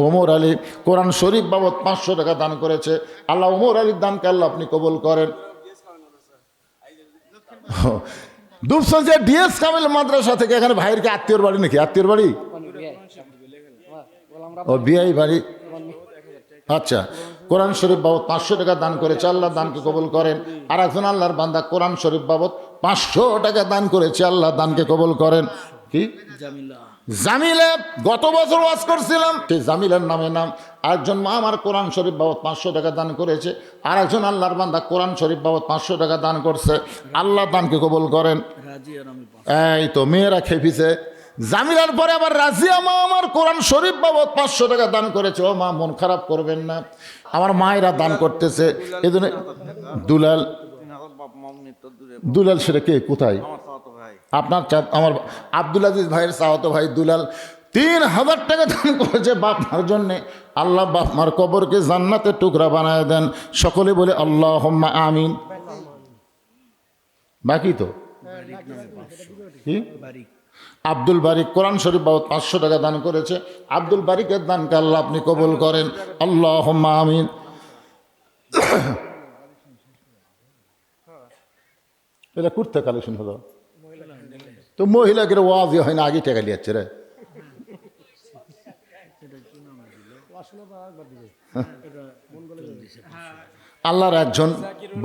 ওমর আলী কোরআন শরীফ বাবদ 500 টাকা দান করেছে। আল্লাহ ওমর আলীর দানকে আল্লাহ আপনি কবুল করেন। দুপসে ডিএস কামিল মাদ্রাসা থেকে এখানে ভাইয়ের কি আত্মীয়র বাড়ি নাকি? আত্মীয়র বাড়ি ও বিআই বাড়ি। আচ্ছা, কোরআন শরীফ বাবদ 500 টাকা দান করেছে, আল্লাহ দানকে কবুল করেন। আর একজন আল্লাহর বান্দা কোরআন শরীফ বাবদ 500 টাকা দান করেছে, আল্লাহ দানকে কবুল করেন। কি জামিলা গত বছর ওয়াজ করছিলাম, সেই জামিলার নামে নাম। আরেকজন মা আমার কোরআন শরীফ বাবদ 500 টাকা দান করেছে। আর একজন আল্লাহর বান্দা কোরআন শরীফ বাবদ 500 টাকা দান করছে, আল্লাহ দানকে কবুল করেন। এই তো মেয়েরা খেপিছে। জামিলার পরে আবার রাজিয়া মা আমার কোরআন শরীফ বাবদ 500 টাকা দান করেছে। ও মা, মন খারাপ করবেন না, আমার মায়েরা দান করতেছে। এই জন্য দুলাল দুলাল সেটা কে, কোথায়? আপনার আমার আব্দুল আজিজ ভাইয়ের চাহতো ভাই দুলাল 3000 টাকা দান করেছে বাপ মার জন্যে। আল্লাহ বাপ মার কবরকে জান্নাতের টুকরা বানায় দেন। সকলে বলে আল্লাহুম্মা আমিন। বাকি তো কি আব্দুল বারিক কোরআন শরীফ বাবদ 500 টাকা দান করেছে। আব্দুল বারিকের দানকে আল্লাহ আপনি কবুল করেন। আল্লাহুম্মা আমিন। এটা কুর্তা কালেকশন হলো তো মহিলাকে ওয়াজই হয় না, আগে টাকা লিয়াচ্ছে রে। আল্লাহর একজন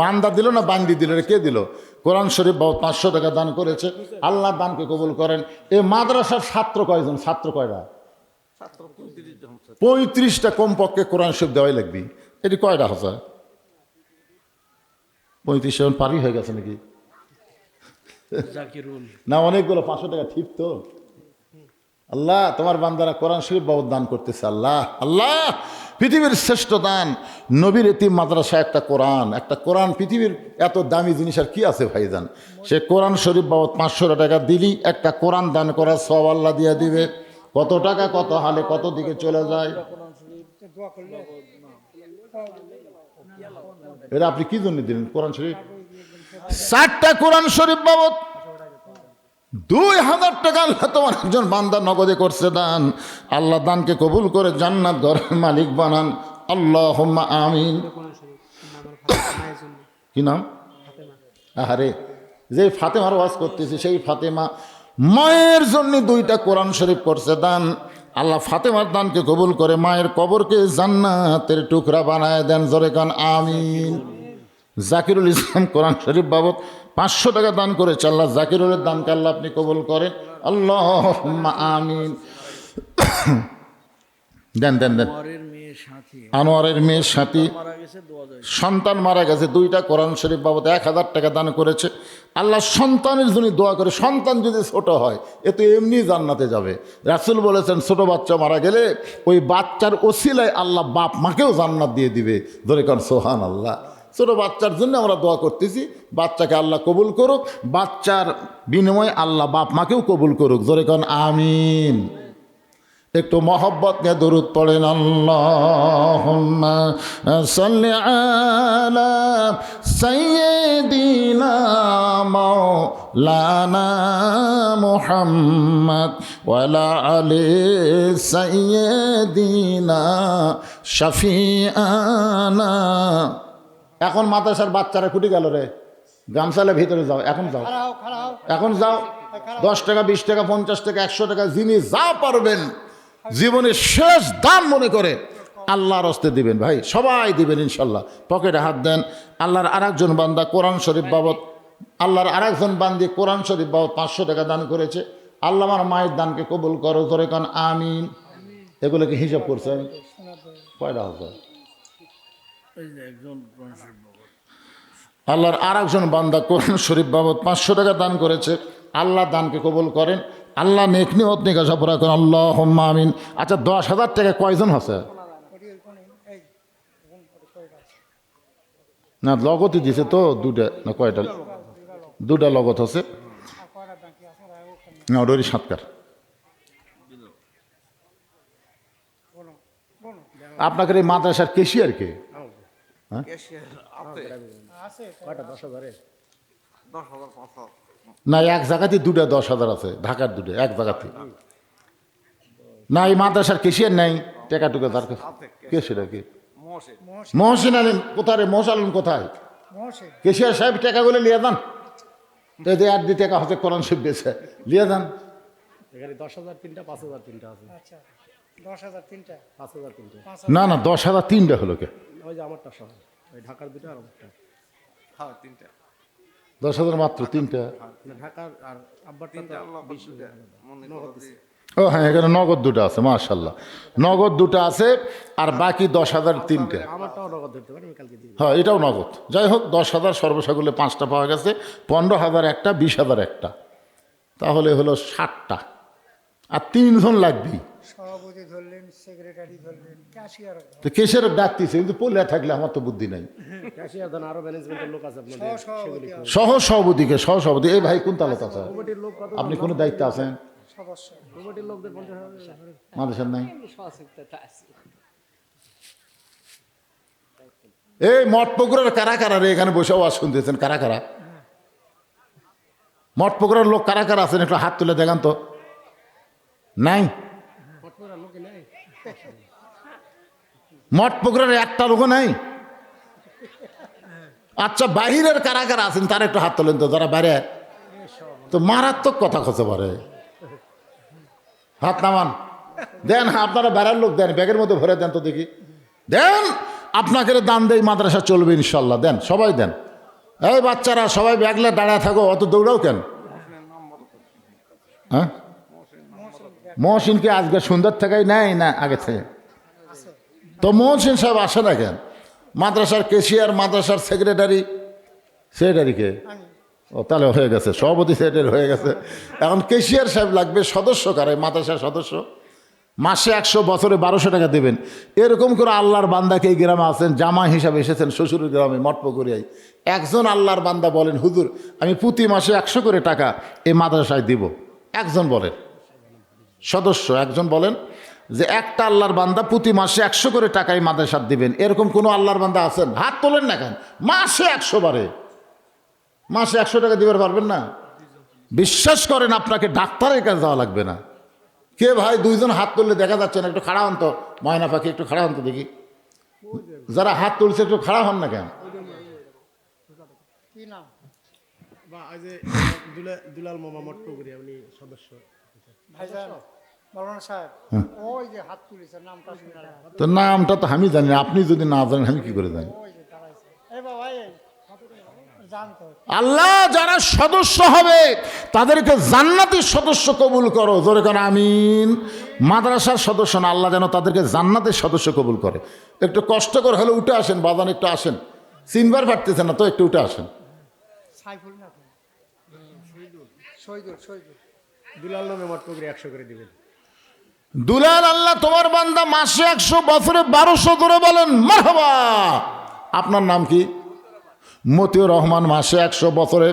বান্দা দিল না বান্দি দিল, কে দিল? কোরআন শরীফ বাবদ 500 টাকা দান করেছে, আল্লাহ দানকে কবুল করেন। এই মাদ্রাসার ছাত্র কয়জন? ছাত্র কয়টা? 35টা কমপক্ষে কোরআন শরীফ দেওয়াই লাগবে। এটি কয়টা হাজার? 35 জন পারি হয়ে গেছে নাকি? না, অনেকগুলো 500 টাকা ঠিক তো। আল্লাহ তোমার বান্দারা কোরআন শরীফ বাবদ দান করতেছে। আল্লাহ আল্লাহ পৃথিবীর শ্রেষ্ঠ দান নবীর এতিম মাদ্রাসা, একটা কোরআন পৃথিবীর এত দামি জিনিস আর কি আছে ভাইজান? সে কোরআন শরীফ বাবদ 500 টাকা দিলি একটা কোরআন দান করার সওয়াব আল্লাহ দিয়ে দিবে। কত টাকা কত হালে কত দিকে চলে যায়। এটা আপনি কি জন্য দিলেন? কোরআন শরীফ 4টা কোরআন শরীফ বাবদ 2000 টাকা আল্লাহ তোমার একজন বান্দা নগদে করছে দান। আল্লাহ দানকে কবুল করে জান্নাত ঘরের মালিক বানান। আল্লাহুম্মা আমিন। কি নাম? আহারে, যে ফাতেমার ওয়াজ করতেছি সেই ফাতেমা মায়ের জন্য 2টা কোরআন শরীফ করছে দান। আল্লাহ ফাতেমার দানকে কবুল করে মায়ের কবরকে জান্নাতের টুকরা বানায় দেন। জোরে কান আমিন। জাকিরুল ইসলাম কোরআন শরীফ বাবদ 500 টাকা দান করেছে, আল্লাহ জাকিরুলের দানকে আল্লাহ আপনি কবুল করেন। আল্লাহুম্মা আমিন। দেন দেন দেন। আনোয়ারের মেয়ের সাথী সন্তান মারা গেছে, 2টা কোরআন শরীফ বাবদ 1000 টাকা দান করেছে। আল্লাহ সন্তানের জন্য দোয়া করে, সন্তান যদি ছোট হয় এ তো এমনি জান্নাতে যাবে। রাসূল বলেছেন ছোট বাচ্চা মারা গেলে ওই বাচ্চার ওসিলায় আল্লাহ বাপ মাকেও জান্নাত দিয়ে দিবে। ধরে কারণ সুবহানাল্লাহ। ছোট বাচ্চার জন্য আমরা দোয়া করতেছি, বাচ্চাকে আল্লাহ কবুল করুক, বাচ্চার বিনিময়ে আল্লাহ বাপ মাকেও কবুল করুক। জোরে কারণ আমিন। একটু মহব্বত নিয়ে দরুদ পড়েন। আল্লাহুম্মা সাল্লি আলা সাইয়্যিদিনা মাওলানা মুহাম্মদ ওয়া আলা আলি সাইয়্যিদিনা শাফিআনা। এখন মাদ্রাসার বাচ্চারা কুটি গেল রে, গামছালে ভিতরে যাও, এখন যাও, এখন যাও। 10 টাকা 20 টাকা 50 টাকা 100 টাকা যিনি যা পারবেন জীবনের শেষ দাম মনে করে আল্লাহর হস্তে দিবেন ভাই, সবাই দিবেন ইনশাল্লাহ। পকেটে হাত দেন। আল্লাহর আরেকজন বান্দা কোরআন শরীফ বাবদ, আল্লাহর আরেকজন বান্দি কোরআন শরীফ বাবদ 500 টাকা দান করেছে। আল্লাহ আমার মায়ের দানকে কবুল করো। ধরে কান আমিন। এগুলোকে হিসাব করছেন কয়টা হবে? আল্লাহর আরেকজন বান্দা কোরআন শরীফ বাবদ 500 টাকা দান করেছে। আল্লাহ দানকে কবুল করেন। আল্লাহ নেক নিয়ত নিকাশা পুরা করেন। আল্লাহুম্মা আমিন। আচ্ছা 10,000 টাকা কয়জন আছে? না লগতই দিছে তো 2টা না কয়টা? 2টা লগত আছে। না ওটারই সাতকার। বলো বলো আপনাদের এই মাদ্রাসার কেশিয়ার কে? আছে না এক জায়গাতে দুটা 10,000 আছে, ঢাকার দুটো এক জায়গাতে। না এই মাদ্রাসার কেশিয়ার নাই টেকা টুকা তার কাছে? কে সেটা কে? মহসিন আলীম কোথায় রে? মহসিন আলীম কোথায়? মহসিন কেশিয়ার সাহেব টাকাগুলো লিয়ে যান, এদের 8 টাকা হতে কোরআন শরীফ বেছে লিয়ে যান। এখানে 10,000 তিনটা, 5,000 তিনটা আছে। আচ্ছা 10,000 তিনটা 5,000 তিনটা। 5,000 না না 10,000 3টা হলো কে? ওই যে আমারটা সহ, ওই ঢাকার দুটো আর আমারটা। 10,000 মাত্র 3টা। মানে ঢাকার আর আব্বারটা তো 20 নগদ দিছে। ও হ্যাঁ এখানে নগদ দুটো আছে, মাশাল্লাহ নগদ দুটো আছে, আর বাকি 10,000 3টে। আমারটাও নগদ ধরতে পারি, আমি কালকে দিয়ে দিবো। হ্যাঁ এটাও নগদ। যাই হোক 10,000 সর্বসাকুল্যে 5টা পাওয়া গেছে, 15,000 একটা, 20,000 একটা, তাহলে হলো 60টা। আর 3 জন লাগবেই। সভাপতি ধরলেন, সেক্রেটারি ধরলেন, ক্যাশিয়ার তো কেসের ডাকতেছে কিন্তু পড়লে থাকলে আমার তো বুদ্ধি নাই। ক্যাশিয়ার দেন, আরো ম্যানেজমেন্টের লোক আছে আপনাদের, সেগুলি করে। সহ সভাপতিকে সহ সভাপতি এই ভাই কোন তালত আছে? কমিটির লোক কত? আপনি কোনো দায়িত্ব আছেন? সদস্য কমিটির লোকদের 50,000 মাদ্রাসার নাই? এই মঠপুকুরের কারা কারা রে এখানে বসে আওয়াজ শুনতেছেন? কারা কারা মঠপুকুরের লোক কারা কারা আছেন? একটু হাত তুলে দেখান তো। নাই লোকে নাই। মঠপুকুরের একটা লোক নাই? আচ্ছা বাহিরের কারা কারা আছেন তারা একটু হাত তোলেন তো, যারা বাইরে। তো মারাত্মক কথা খসে পারে, হাত নামান দেন। আপনারা বেড়ার লোক দেন, ব্যাগের মধ্যে ভরে দেন তো দেখি, দেন। আপনাকে দান দেই, মাদ্রাসা চলবে ইনশাল্লাহ, দেন সবাই দেন। এই বাচ্চারা সবাই ব্যাগলে দাঁড়ায় থাকো, অত দৌড়াও কেন? হ্যাঁ মহসিনকে আজকে সুন্দর থেকেই নেয় না আগে থেকে? তো মহসিন সাহেব আসে না কেন? মাদ্রাসার কেশিয়ার, মাদ্রাসার সেক্রেটারিকে? ও তাহলে হয়ে গেছে, সভাপতি সেক্রেটারি হয়ে গেছে। এখন কেশিয়ার সাহেব লাগবে। সদস্য কারে? মাদ্রাসার সদস্য। মাসে 100, বছরে 1200 টাকা দেবেন। এরকম করে আল্লাহর বান্দাকে এই গ্রামে আছেন, জামা হিসাবে এসেছেন শ্বশুরের গ্রামে মঠপুকুরিয়ায়। একজন আল্লাহর বান্দা বলেন হুজুর আমি প্রতি মাসে 100 করে টাকা এই মাদ্রাসায় দিব। একজন বলেন, সদস্য একজন বলেন যে একটা আল্লাহর বান্দা প্রতি মাসে 100 করে টাকা এই মাদ্রাসায় দিবেন। এরকম কোনো আল্লাহর বান্দা আছেন? হাত তোলেন না কেন? মাসে 100 বারে, মাসে 100 টাকা দিবার পারবেন না? বিশ্বাস করেন আপনাকে ডাক্তারের কাছে যাওয়া লাগবে না। কে ভাই 2 জন হাত তুললে দেখা যাচ্ছে না? একটু খাড়া হন তো, ময়না পাখি একটু খাড়া হন তো দেখি। যারা হাত তুলছে একটু খাড়া হন না কেন? কি নাম? বা ওই যে দুলাল মামা মট্টুগুড়ি, উনি সদস্য। ভাইজান মাওলানা সাহেব ওই যে হাত তুলেছে, নামটা শুনে না। তো নামটা তো আমি জানি না, আপনি যদি না জানেন আমি কি করে জানি? ওই যে দাঁড়াইছে, এই বাবা এই জানতো। আল্লাহ যারা সদস্য হবে তাদেরকে জান্নাতের সদস্য কবুল করো, জোরে করে আমিন। মাদ্রাসার সদস্য না, আল্লাহ যেন তাদেরকে জান্নাতের সদস্য কবুল করে। একটু কষ্ট করে হলে উঠে আসেন বাজান, একটু আসেন। চিনবার পারতেছেন না তো, একটু উঠে আসেন। সাইফুল না তো? শহীদুল শহীদুল দুলাল নামে মট্টুগুড়ি 100 করে দিবেন। দুলাল আল্লাহ তোমার বান্দা মাসে 100, বছরে 1200 করে বলেন মারহাবা। আপনার নাম কি? মতিউর রহমান। মাসে 100, বছরে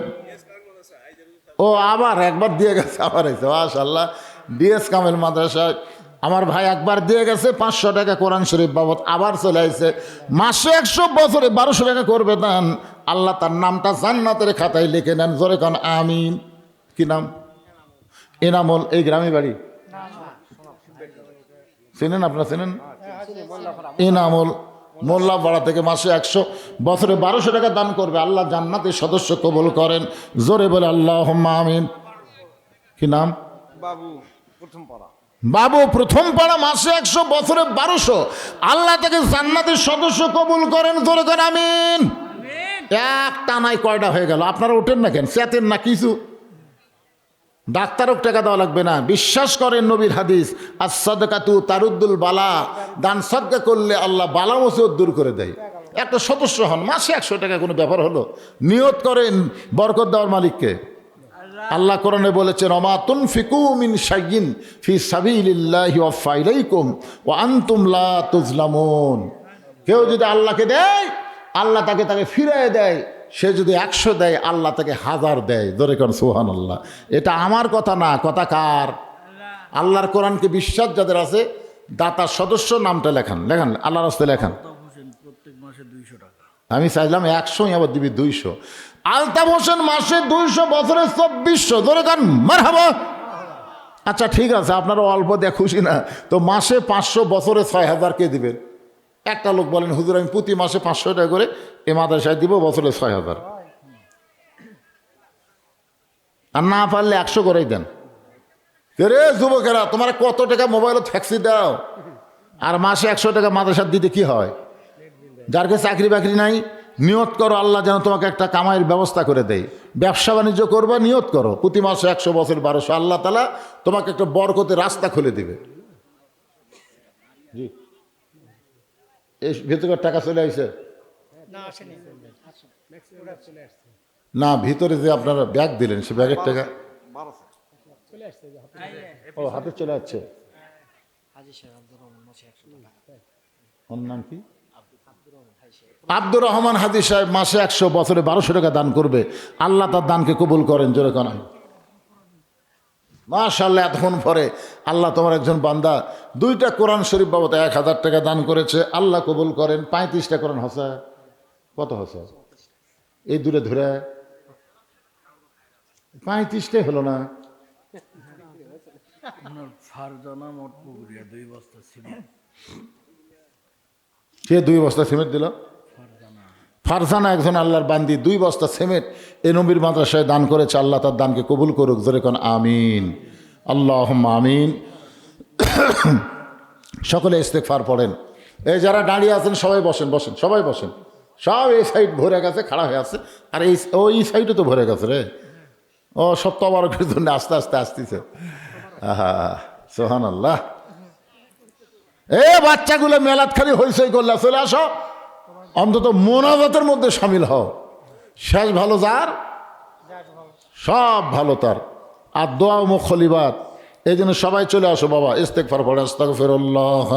ও আবার একবার দিয়ে গেছে, আবার এসে মাশাআল্লাহ। ডিএস কামেল মাদ্রাসায় আমার ভাই একবার দিয়ে গেছে 500 টাকা কোরআন শরীফ বাবদ, আবার চলে আসছে। মাসে 100, বছরে 1200 টাকা করবে দান। আল্লাহ তার নামটা জান্নাতের খাতায় লিখে নেন, জোরে কান আমিন। কি নাম? এনামল। এই গ্রামে বাড়ি? চেনেন আপনারা? চেনেন? এনামল মোল্লাপাড়া থেকে মাসে 100, বছরে 1200 টাকা দান করবে। আল্লাহ জান্নাতের সদস্য কবুল করেন, জোরে বলে আল্লাহুম্মা আমিন। কি নাম? বাবু প্রথম পাড়া। মাসে 100, বছরে 1200। আল্লাহ তাকে জান্নাতের সদস্য কবুল করেন, জোরে করেন আমিন। একটা নাই কয়টা হয়ে গেল? আপনারা ওঠেন না কেন? চেতেন না কিছু? ডাক্তারও টাকা দেওয়া লাগবে না। বিশ্বাস করেন নবীর হাদিস, as-সাদকাতু তারুদ্দুল বালা। দান সদকা করলে আল্লাহ বালা মুসিবত দূর করে দেয়। একটা সদস্য হন, মাসে 100 টাকা কোনো ব্যাপার হলো? নিয়ত করেন বরকত দেওয়ার মালিককে। আল্লাহ কোরআনে বলেছেন ওমা তুনফিকু মিন শাইইন ফি সাবিলিল্লাহি ওয়াফা ইলাইকুম ওয়া আনতুম লা তুজলামুন। কেউ যদি আল্লাহকে দেয় আল্লাহ তাকে ফিরিয়ে দেয়, সে যদি 100 দেয় আল্লাহ তাকে 1000 দেয়। ধরে কোন সুবহানাল্লাহ। এটা আমার কথা না, কথা কার? আল্লাহর কোরআনকে বিশ্বাস যাদের আছে দাতার সদস্য নামটা লেখান, লেখান আল্লাহর রাস্তায় লেখান। প্রত্যেক মাসে 200 টাকা। আমি চাইলাম 100, আবার দিবি 200। আলতাফ হোসেন মাসে 200, বছরে 2400। ধরে কান মারহাবা। আচ্ছা ঠিক আছে, আপনারা অল্প দিয়ে খুশি না তো মাসে 500, বছরে 6000 কে দিবেন? একটা লোক বলেন হুজুর আমি প্রতি মাসে 500 টাকা করে এ মাদ্রাসায় দিব, বছরে 6000। আর না পারলে 100 করেই দেন। রে যুবকেরা, তোমার কত টাকা মোবাইলে ট্যাক্সি দাও, আর মাসে 100 টাকা মাদ্রাসার দিতে কি হয়? যার কাছে চাকরি বাকরি নাই, নিয়ত করো আল্লাহ যেন তোমাকে একটা কামাইয়ের ব্যবস্থা করে দেয়। ব্যবসা বাণিজ্য করবা, নিয়ত করো প্রতি মাসে 100, বছর 1200, আল্লাহ তাআলা তোমাকে একটা বরকতের রাস্তা খুলে দিবে। জি, এই ভিতরে টাকা চলে আসছে না আসেনি। না? ভিতরে যে আপনারা ব্যাগ দিলেন সে ব্যাগের টাকা ও হাতে চলে যাচ্ছে। ওর নাম কি? আব্দুর রহমান হাজি সাহেব মাসে 100, বছরে 1200 টাকা দান করবে। আল্লাহ তার দানকে কবুল করেন। জোরে কোন মাশাআল্লাহ। এতক্ষণ পরে আল্লাহ তোমার একজন বান্দা 2টা কোরআন শরীফ বাবদ 1000 টাকা দান করেছে। আল্লাহ কবুল করেন। 35টা কোরআন হসা কত হসা? এই দূরে ধরে 35টাই হলো না। ফারজানা মটপুকুরিয়া 2 বস্তা সিমেন্ট। সে 2 বস্তা সিমেন্ট দিল। ফারজানা একজন আল্লাহর বান্দি 2 বস্তা সিমেন্ট এ নবীর মাদ্রাসায় দান করেছে। আল্লাহ তার দানকে কবুল করুক। জোরে কোন আমিন, আল্লাহুম্মা আমিন। সকলে ইস্তেগফার পড়েন। এই যারা দাঁড়িয়ে আছেন সবাই বসেন, বসেন, সবাই বসেন। সব এই সাইড ভরে গেছে, খাড়া হয়ে আছে, আর এই সাইডে তো ভরে গেছে রে। ও সব তবারকের জন্য আস্তে আস্তে আসতেছে। আহা সুবহানাল্লাহ। এ বাচ্চাগুলো মেলাত খালি হইচই করলে চলে আসো, অন্তত মোনাজাতের মধ্যে সামিল হও। শেষ ভালো যার, সব ভালো তার। আর দোয়া ও মুখলিবাত, এই জন্য সবাই চলে আসো বাবা। ইস্তেগফার পড়ে আস্তাগফিরুল্লাহ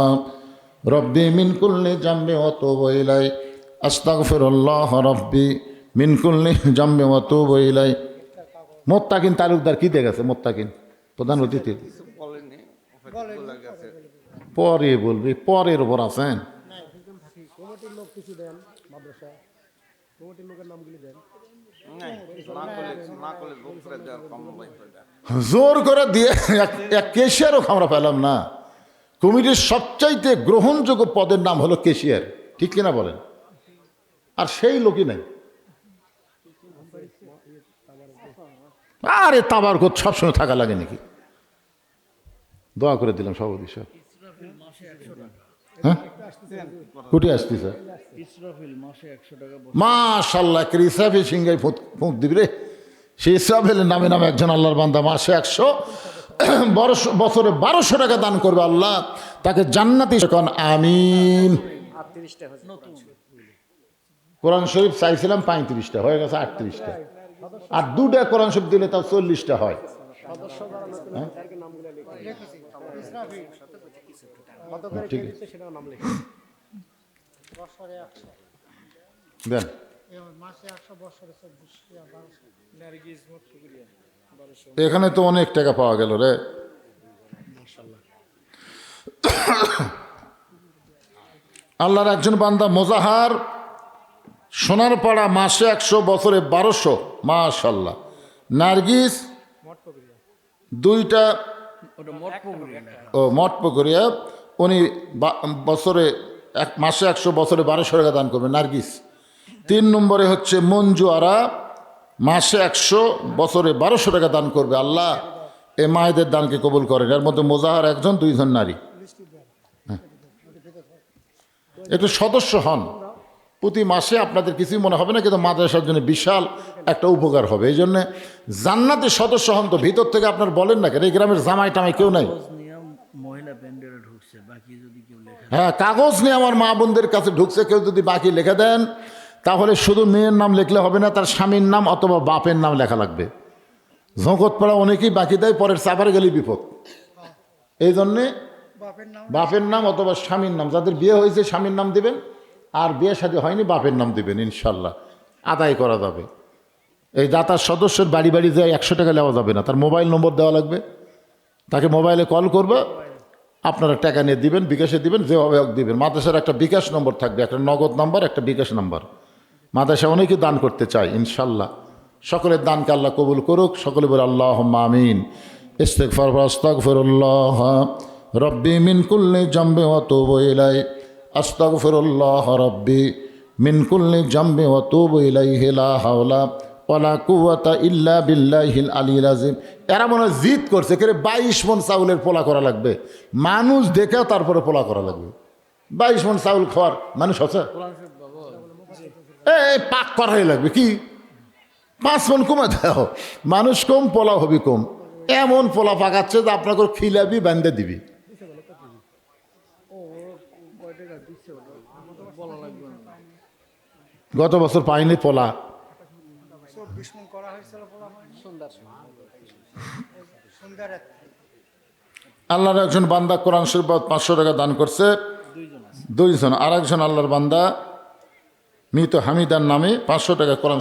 রব্বি মিন কুল্লি জামবি ওয়া তুবু ইলাই, আস্তাগফিরুল্লাহ রব্বি মিন কুল্লি জামবি ওয়া তুবু ইলাই। মোত্তাকিন তালুকদার কি দিয়ে গেছে? মোত্তাকিন প্রধান অতিথি পরে বলবি, পরের ওপর আছেন। কমিটির লোক কিছু দেন মাদ্রাসায়, কমিটির লোকের নামগুলি দেন। জোর করে দিয়ে এক কেশিয়ারও আমরা পেলাম না। কমিটির সবচাইতে গ্রহণযোগ্য পদের নাম হলো কেশিয়ার, ঠিক কিনা বলেন? আর সেই লোকই নাই। আরে তাবারকত সবসময় থাকা লাগে নাকি? দোয়া করে দিলাম সভাপতি সাহেব। হ্যাঁ, কুটি আসতেছে ইসরাফিল মাসে 100 টাকা। মাশাআল্লাহ। ইসরাফিল সিংহাই ফুঁক দিবি রে। সে ইসরাফিলের নামে নামে একজন আল্লাহর বান্দা মাসে 100, বছরে 1200 টাকা দান করবে। আল্লাহ তাকে জান্নাতি কোন আমিন। কোরআন শরীফ চাইছিলাম 35টা, হয়ে গেছে 38টা। আর 2টা কোরআন শরীফ দিলে তাও 40টা হয়। ঠিক আছে বছরে 100, দেন। মাসে 100, বছরে 2400। এখানে তো অনেক টাকা পাওয়া গেল রে। আল্লাহর একজন বান্দা মোজাহার সোনারপাড়া মাসে 100, বছরে 1200। মাশাআল্লাহ। নার্গিস 2টা মঠপুকুরিয়া, উনি বছরে মাসে 100, বছরে 1200 টাকা দান করবে নার্গিস। 3 নম্বরে হচ্ছে মঞ্জু আরা, মাসে 100, বছরে 1200 টাকা দান করবে। আল্লাহ এ মায়েদের দানকে কবুল করেন। এর মধ্যে মোজাহার একজন, 2 জন নারী। একটু সদস্য হন প্রতি মাসে, আপনাদের কিছুই মনে হবে না, কিন্তু মাদ্রাসার জন্য বিশাল একটা উপকার হবে। এই জন্যে জান্নাতে সদস্য হন। তো ভিতর থেকে আপনার বলেন না কেন এই গ্রামের জামাই টামাই কেউ নাই? হ্যাঁ, কাগজ নিয়ে আমার মা বোনদের কাছে ঢুকছে, কেউ যদি বাকি লিখে দেন তাহলে শুধু মেয়ের নাম লিখলে হবে না, তার স্বামীর নাম অথবা বাপের নাম লেখা লাগবে। ঝোঁকত পড়া অনেকেই বাকি দেয়, পরের চাপারে গেলেই বিপদ। এই জন্যে বাপের নাম অথবা স্বামীর নাম, যাদের বিয়ে হয়েছে স্বামীর নাম দিবেন, আর বিয়ে শাদী হয়নি বাপের নাম দিবেন ইনশাল্লাহ। আদায় করা যাবে। এই দাতার সদস্যের বাড়ি বাড়ি যায় 100 টাকা নেওয়া যাবে না, তার মোবাইল নম্বর দেওয়া লাগবে, তাকে মোবাইলে কল করবে, আপনারা টাকা নিয়ে দিবেন, বিকাশে দিবেন, যেভাবে হোক দিবেন। মাদ্রাসার একটা বিকাশ নম্বর থাকবে, একটা নগদ নাম্বার, একটা বিকাশ নাম্বার। মাদ্রাসা অনেকে দান করতে চায়, ইনশাল্লাহ সকলের দানকে আল্লাহ কবুল করুক। সকলে বলে আল্লাহুম্মা আমিন। ইস্তিগফার ওয়া আস্তাগফিরুল্লাহ রব্বি মিন কুল্লি জামবি ওয়া তুবু ইলাইহি আস্তাগফিরুল্লাহ রব্বি মিন কুল্লি জামবি ওয়া তুবু ইলাইহি লা হাওলা ওয়ালা কুওয়াতা ইল্লা বিল্লাহিল আলিয়্যিল আযীম। এরা মনে হয় জিদ করছে, কে 22 মণ চাউলের পোলা করা লাগবে, মানুষ দেখে তারপরে পোলা করা লাগবে। 22 মণ চাউল খাওয়ার মানুষ আছে? এই পাক করাই লাগবে কি, 5 মণ কমে দাও, মানুষ কম, পোলা হবি কম। এমন পোলা পাকাচ্ছে যে আপনাকে খিলাবি, বান্ধে দিবি। গত বছর পাইনি পোলা, 24 মণ করা হয়েছিল সন্ধ্যার আল্লাহর একজন বান্দা কোরআন শরীফ 500 টাকা দান করছে, 2 জন। আর একজন আল্লাহর বান্দা মৃত হামিদার নামে 500 টাকা কোরআন